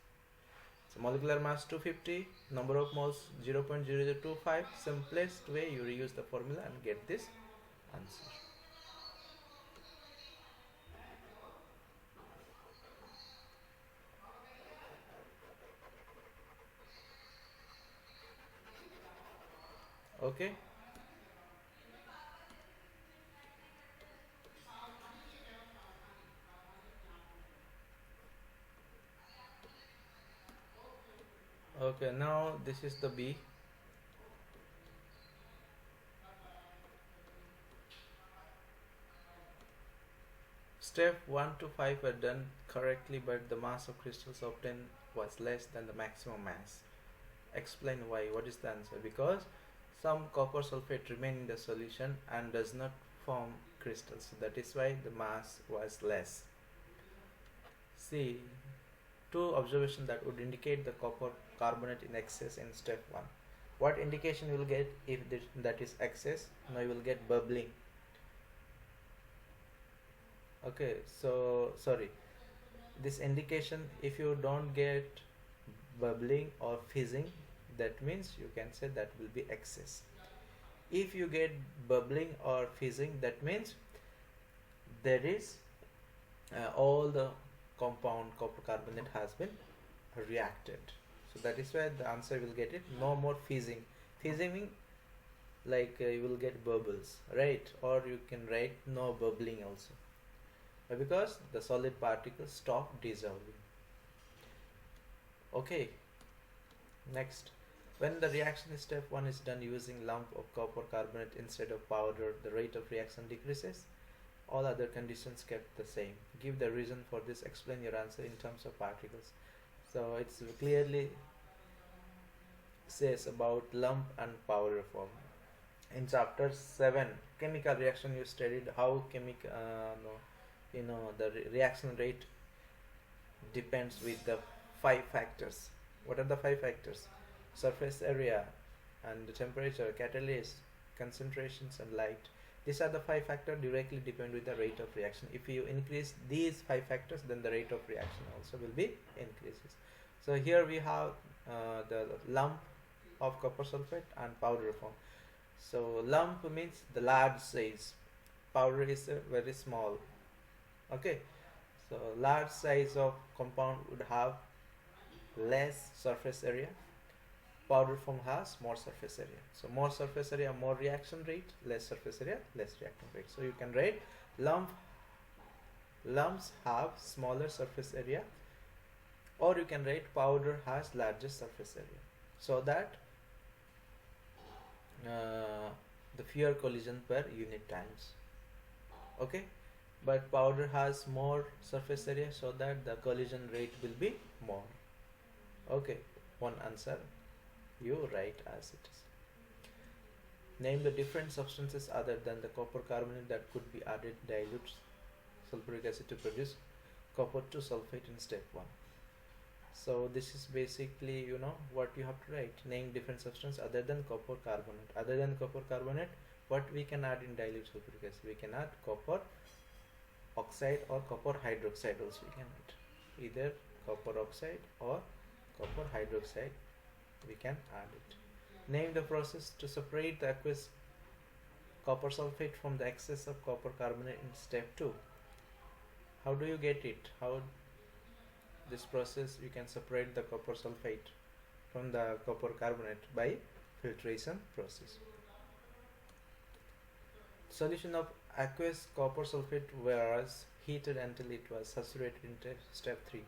So molecular mass 250, number of moles 0.0025. Simplest way you reuse the formula and get this answer. Okay. Okay, now this is the B. Step 1 to 5 were done correctly, but the mass of crystals obtained was less than the maximum mass. Explain why. What is the answer? Because some copper sulfate remain in the solution and does not form crystals. So that is why the mass was less. See, two observations that would indicate the copper carbonate in excess in step 1. What indication you will get if that is excess? Now you will get bubbling. Okay, so sorry, this indication, if you don't get bubbling or fizzing, that means you can say that will be excess. If you get bubbling or fizzing, that means there is all the compound copper carbonate has been reacted. So that is why the answer will get it. No more fizzing. Fizzing means like you will get bubbles, right? Or you can write no bubbling also, because the solid particles stop dissolving. Okay, next, when the reaction in step 1 is done using lump of copper carbonate instead of powder, the rate of reaction decreases. All other conditions kept the same. Give the reason for this. Explain your answer in terms of particles. So it's clearly says about lump and powder form. In chapter 7 chemical reaction, you studied how the reaction rate depends with the 5 factors. What are the 5 factors? Surface area and the temperature, catalyst, concentrations and light. These are the 5 factors directly depend with the rate of reaction. If you increase these 5 factors, then the rate of reaction also will be increases. So here we have the lump of copper sulfate and powder form. So lump means the large size, powder is very small. Okay, so large size of compound would have less surface area, powder form has more surface area. So more surface area, more reaction rate, less surface area, less reaction rate. So you can write lumps have smaller surface area, or you can write powder has larger surface area, so that the fewer collision per unit times. Okay, but powder has more surface area, so that the collision rate will be more. Okay, one answer you write as it is. Name the different substances other than the copper carbonate that could be added dilute sulfuric acid to produce copper 2 sulfate in step 1. So this is basically what you have to write. Name different substances other than copper carbonate. Other than copper carbonate, what we can add in dilute sulfuric acid? We can add copper oxide or copper hydroxide also. We can add either copper oxide or copper hydroxide. We can add it. Name the process to separate the aqueous copper sulfate from the excess of copper carbonate in step 2. How do you get it? How this process you can separate the copper sulfate from the copper carbonate? By filtration process. Solution of aqueous copper sulfate was heated until it was saturated in step 3.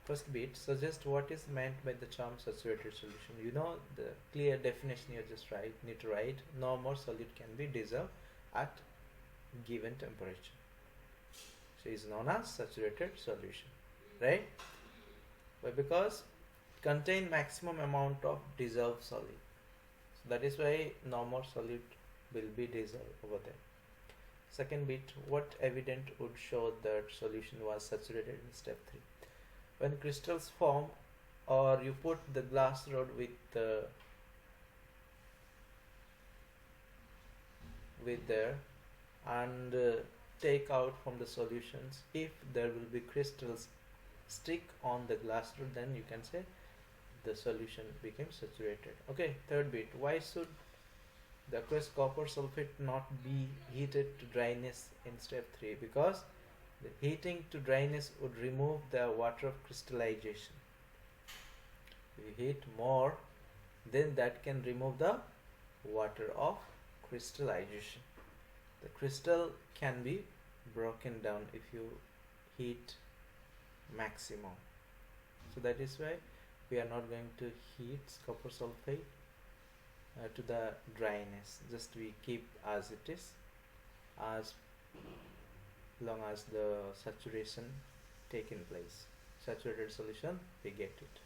First bit, suggest what is meant by the term saturated solution. The clear definition you just need to write. No more solid can be dissolved at given temperature. So it is known as saturated solution, right? But because contain maximum amount of dissolved solid, so that is why no more solid will be dissolved over there. Second bit, what evidence would show that solution was saturated in step 3? When crystals form, or you put the glass rod with there and take out from the solutions, if there will be crystals stick on the glass rod, then you can say the solution became saturated. Okay, third bit, why should the aqueous copper sulfate not be heated to dryness in step 3? Because the heating to dryness would remove the water of crystallization. If you heat more, then that can remove the water of crystallization. The crystal can be broken down if you heat maximum. So that is why we are not going to heat copper sulfate to the dryness. Just we keep as it is, as long as the saturation taken place. Saturated solution, we get it.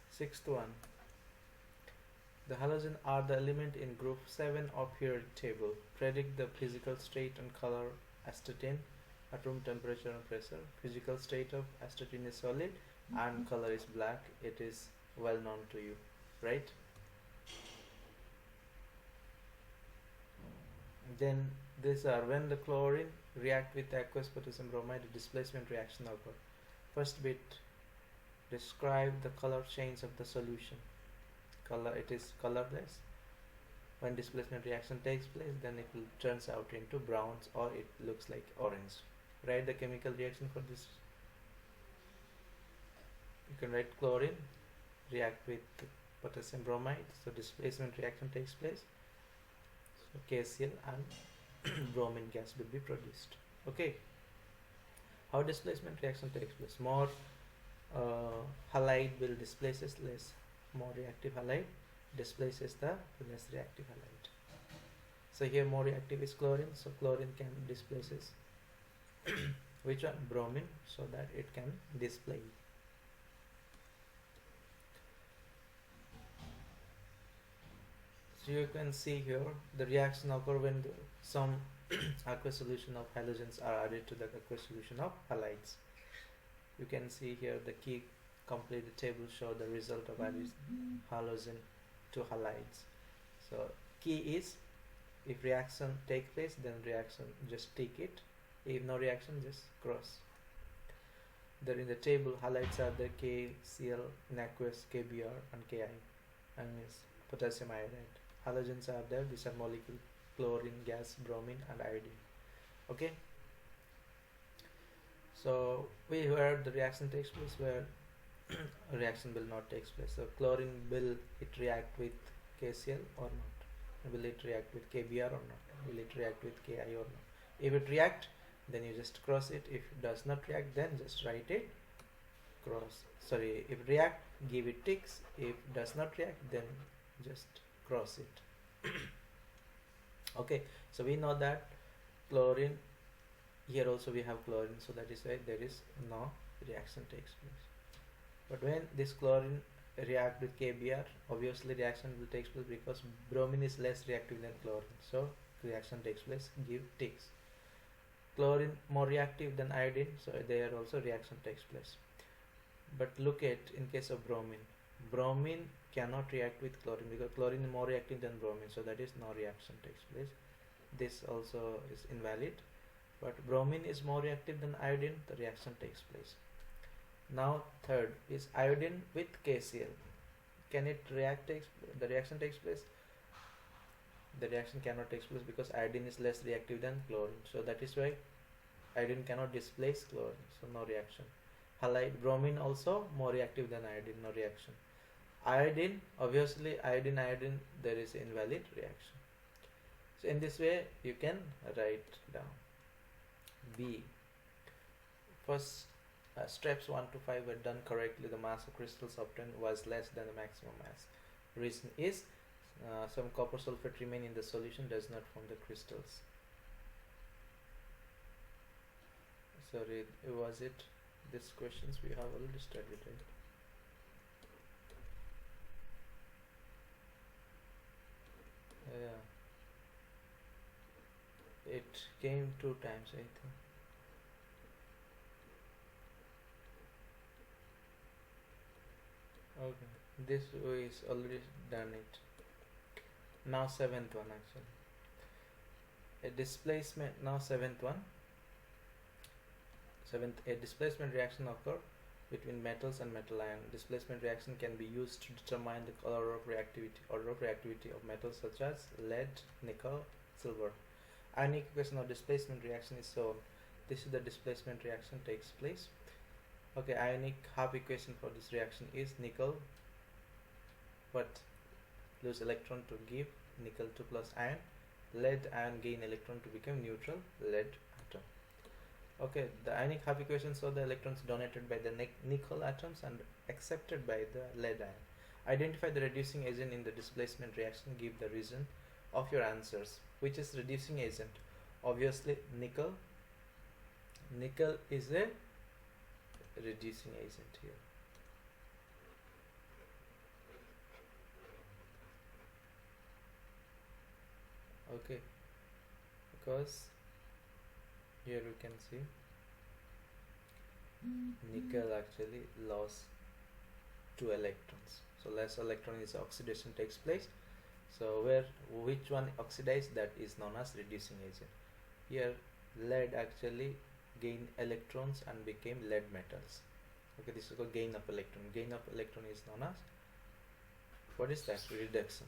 Sixth one. The halogen are the element in group 7 of periodic table. Predict the physical state and color astatine at room temperature and pressure. Physical state of astatine is solid and color is black. It is well known to you, right? Then these are when the chlorine react with aqueous potassium bromide, the displacement reaction occur. First bit, describe the color change of the solution. Color, it is colorless. When displacement reaction takes place, then it will turns out into browns or it looks like orange. Write the chemical reaction for this. You can write chlorine react with potassium bromide, so displacement reaction takes place. So KCl and bromine gas will be produced. Okay. How displacement reaction takes place? More halide will displaces less. More reactive halide displaces the less reactive halide. So here more reactive is chlorine, so chlorine can displaces which one? Bromine, so that it can display. So you can see here the reaction occur when some aqueous solution of halogens are added to the aqueous solution of halides. You can see here the key complete the table show the result of adding halogen to halides. So key is if reaction take place, then reaction just tick it. If no reaction, just cross. There in the table halides are the KCl in aqueous, KBr and Ki, and means potassium iodide. Halogens are there, these are molecule chlorine gas, bromine and iodine. Okay, so we heard the reaction takes place where a reaction will not take place. So chlorine, will it react with KCl or not? Will it react with KBr or not? Will it react with Ki or not? If it react, then you just cross it. If it does not react, then just write it cross. Sorry, if react, give it ticks. If does not react, then just cross it. Okay, so we know that chlorine, here also we have chlorine, so that is why there is no reaction takes place. But when this chlorine react with KBr, obviously reaction will take place because bromine is less reactive than chlorine, so reaction takes place, give ticks. Chlorine more reactive than iodine, so there also reaction takes place. But look at in case of bromine, bromine cannot react with chlorine because chlorine is more reactive than bromine, so that is no reaction takes place. This also is invalid. But bromine is more reactive than iodine, the reaction takes place. Now third is iodine with KCl. Can it react? The reaction takes place? The reaction cannot take place because iodine is less reactive than chlorine. So that is why iodine cannot displace chlorine. So no reaction. Halide, bromine also more reactive than iodine, no reaction. Iodine, obviously iodine, there is invalid reaction. So in this way you can write down. B. First steps 1 to 5 were done correctly. The mass of crystals obtained was less than the maximum mass. Reason is some copper sulfate remain in the solution, does not form the crystals. Sorry, was it these questions we have already studied, right? Yeah, it came 2 times, I think. Okay, this is already done it. Now 7th one actually. A displacement, now 7th one. A displacement reaction occur between metals and metal ion. Displacement reaction can be used to determine the order of reactivity of metals such as lead, nickel, silver. Ionic equation of displacement reaction is shown. This is the displacement reaction takes place. Okay, ionic half equation for this reaction is nickel, but lose electron to give nickel 2 plus ion, lead ion gain electron to become neutral lead atom. Okay, the ionic half equation show the electrons donated by the nickel atoms and accepted by the lead ion. Identify the reducing agent in the displacement reaction, give the reason of your answers. Which is reducing agent? Obviously nickel. Nickel is a reducing agent here. Okay, because here you can see nickel actually lost 2 electrons, so less electron is oxidation takes place. So which one oxidized, that is known as reducing agent. Here lead actually gained electrons and became lead metals. Okay, this is called gain of electron. Gain of electron is known as, what is that? Reduction.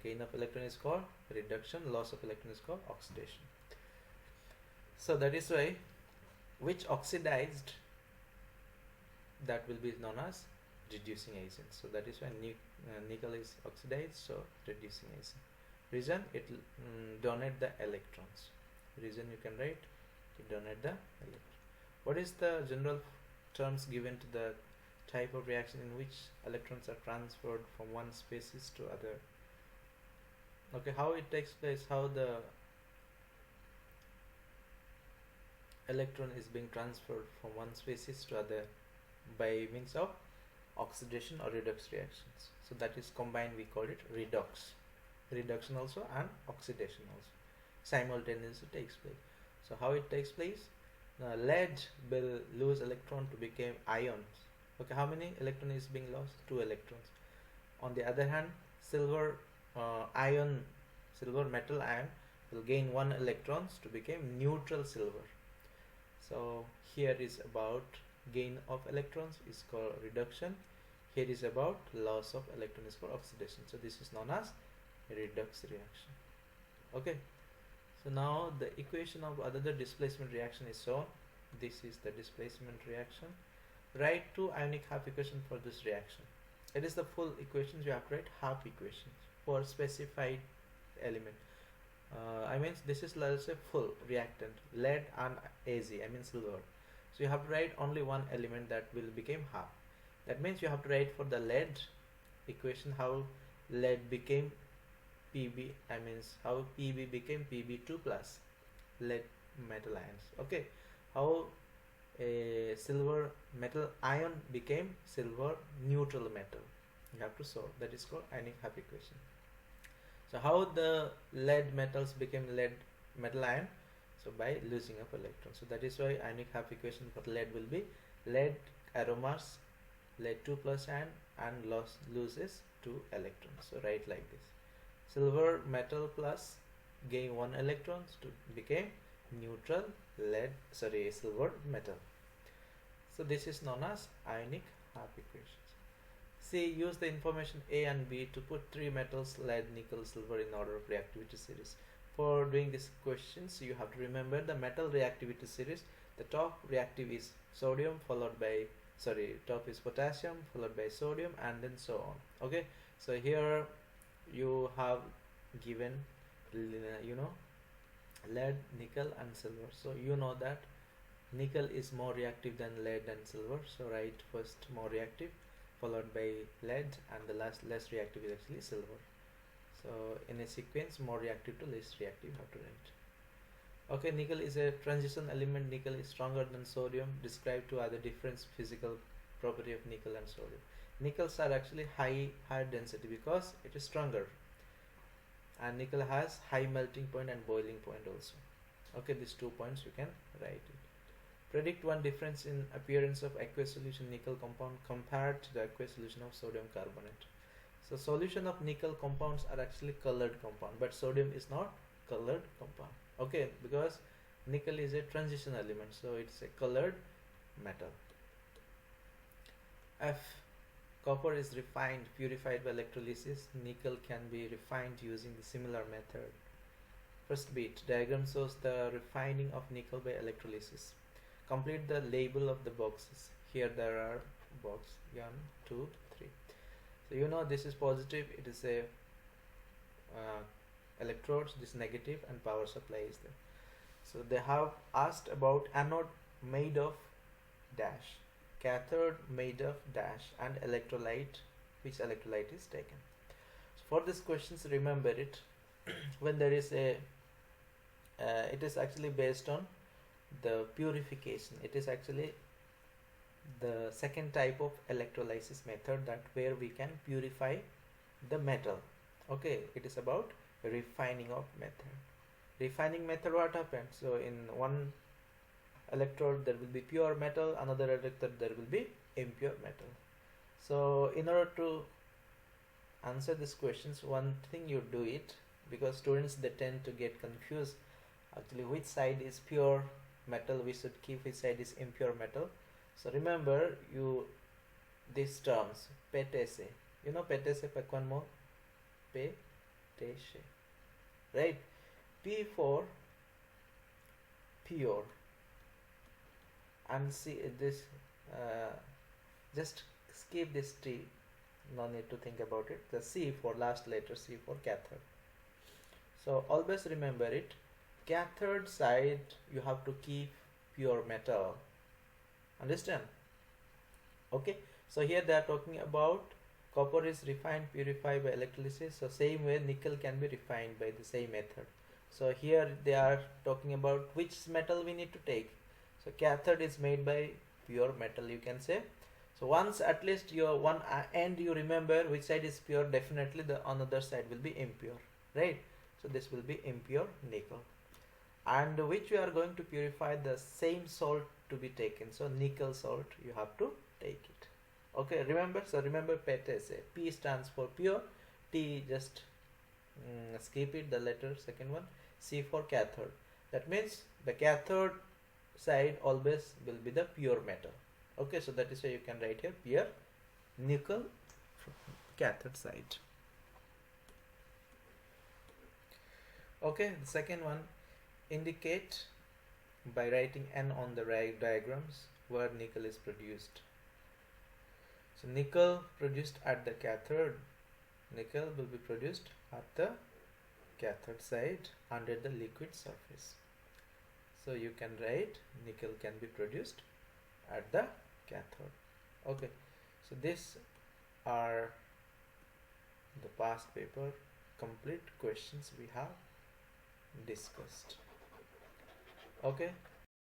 Gain of electron is called reduction, loss of electron is called oxidation. So that is why which oxidized, that will be known as reducing agent. So that is why nickel is oxidized, so reducing agent. Reason, it donate the electrons. Reason you can write, it donate the electron. What is the general terms given to the type of reaction in which electrons are transferred from one species to other? Okay, how it takes place, how the electron is being transferred from one species to other by means of oxidation or redox reactions. So that is combined, we call it redox. Reduction also and oxidation also simultaneously takes place. So how it takes place? Lead will lose electron to become ions. Okay, how many electron is being lost? 2 electrons. On the other hand, silver metal ion will gain 1 electrons to become neutral silver. So here is about gain of electrons is called reduction. Here is about loss of electron is called oxidation. So this is known as redox reaction. Okay, so now the equation of another displacement reaction is shown. This is the displacement reaction. Write 2 ionic half equation for this reaction. It is the full equations, you have to write half equations for specified element. I mean this is, let's say, full reactant, lead and Az, I mean silver. So you have to write only one element that will become half. That means you have to write for the lead equation how lead became Pb, I means how Pb became Pb2 plus lead metal ions. Okay, how a silver metal ion became silver neutral metal, you have to solve. That is called ionic half equation. So how the lead metals became lead metal ion? So by losing of electrons. So that is why ionic half equation for lead will be lead aromas, lead 2 plus ion, and loses 2 electrons. So write like this: silver metal plus gain 1 electrons to become neutral silver metal. So this is known as ionic half equations. C. Use the information A and B to put 3 metals, lead, nickel, silver in order of reactivity series. For doing these questions, you have to remember the metal reactivity series. The top reactive is sodium followed by, top is potassium followed by sodium and then so on. Okay, so here you have given, lead, nickel and silver. So you know that nickel is more reactive than lead and silver. So write first more reactive followed by lead, and the less reactive is actually silver. So in a sequence, more reactive to less reactive, you have to write. Okay, nickel is a transition element. Nickel is stronger than sodium. Describe 2 other different physical property of nickel and sodium. Nickels are actually higher density because it is stronger, and nickel has high melting point and boiling point also. Okay, these 2 points you can write it. Predict one difference in appearance of aqueous solution nickel compound compared to the aqueous solution of sodium carbonate. So solution of nickel compounds are actually colored compound, but sodium is not colored compound. Okay, because nickel is a transition element, so it's a colored metal. F. Copper is purified by electrolysis. Nickel can be refined using the similar method. First bit, diagram shows the refining of nickel by electrolysis. Complete the label of the boxes. Here there are box 1, 2, 3. So you know this is positive, it is a electrodes, this negative, and power supply is there. So they have asked about anode made of dash, cathode made of dash, and electrolyte, which electrolyte is taken. So for these questions, remember it. When there is a it is actually based on the purification. It is actually the second type of electrolysis method, that where we can purify the metal. Okay, it is about refining of method. Refining method, what happens? So in one electrode there will be pure metal, another electrode there will be impure metal. So in order to answer these questions, one thing you do it, because students they tend to get confused actually which side is pure metal we should keep, which side is impure metal. So remember you these terms, p42, you know p42 pack one more, p42, right? P for pure, and see this just skip this T, no need to think about it. The C for last letter, C for cathode. So always remember it, cathode side you have to keep pure metal, understand? Okay, so here they are talking about copper is refined, purified by electrolysis. So same way nickel can be refined by the same method. So here they are talking about which metal we need to take. So cathode is made by pure metal, you can say. So once at least your one end you remember which side is pure, definitely the another side will be impure, right? So this will be impure nickel. And which we are going to purify, the same salt to be taken. So nickel salt you have to take it. Okay, remember, so remember p42, P stands for pure, T just skip it, the letter second one, C for cathode. That means the cathode side always will be the pure metal. Okay, so that is why you can write here pure nickel cathode side. Okay, the second one, indicate by writing N on the diagrams where nickel is produced. So nickel produced at the cathode, nickel will be produced at the cathode side under the liquid surface. So you can write nickel can be produced at the cathode. Okay, so these are the past paper complete questions we have discussed. Okay,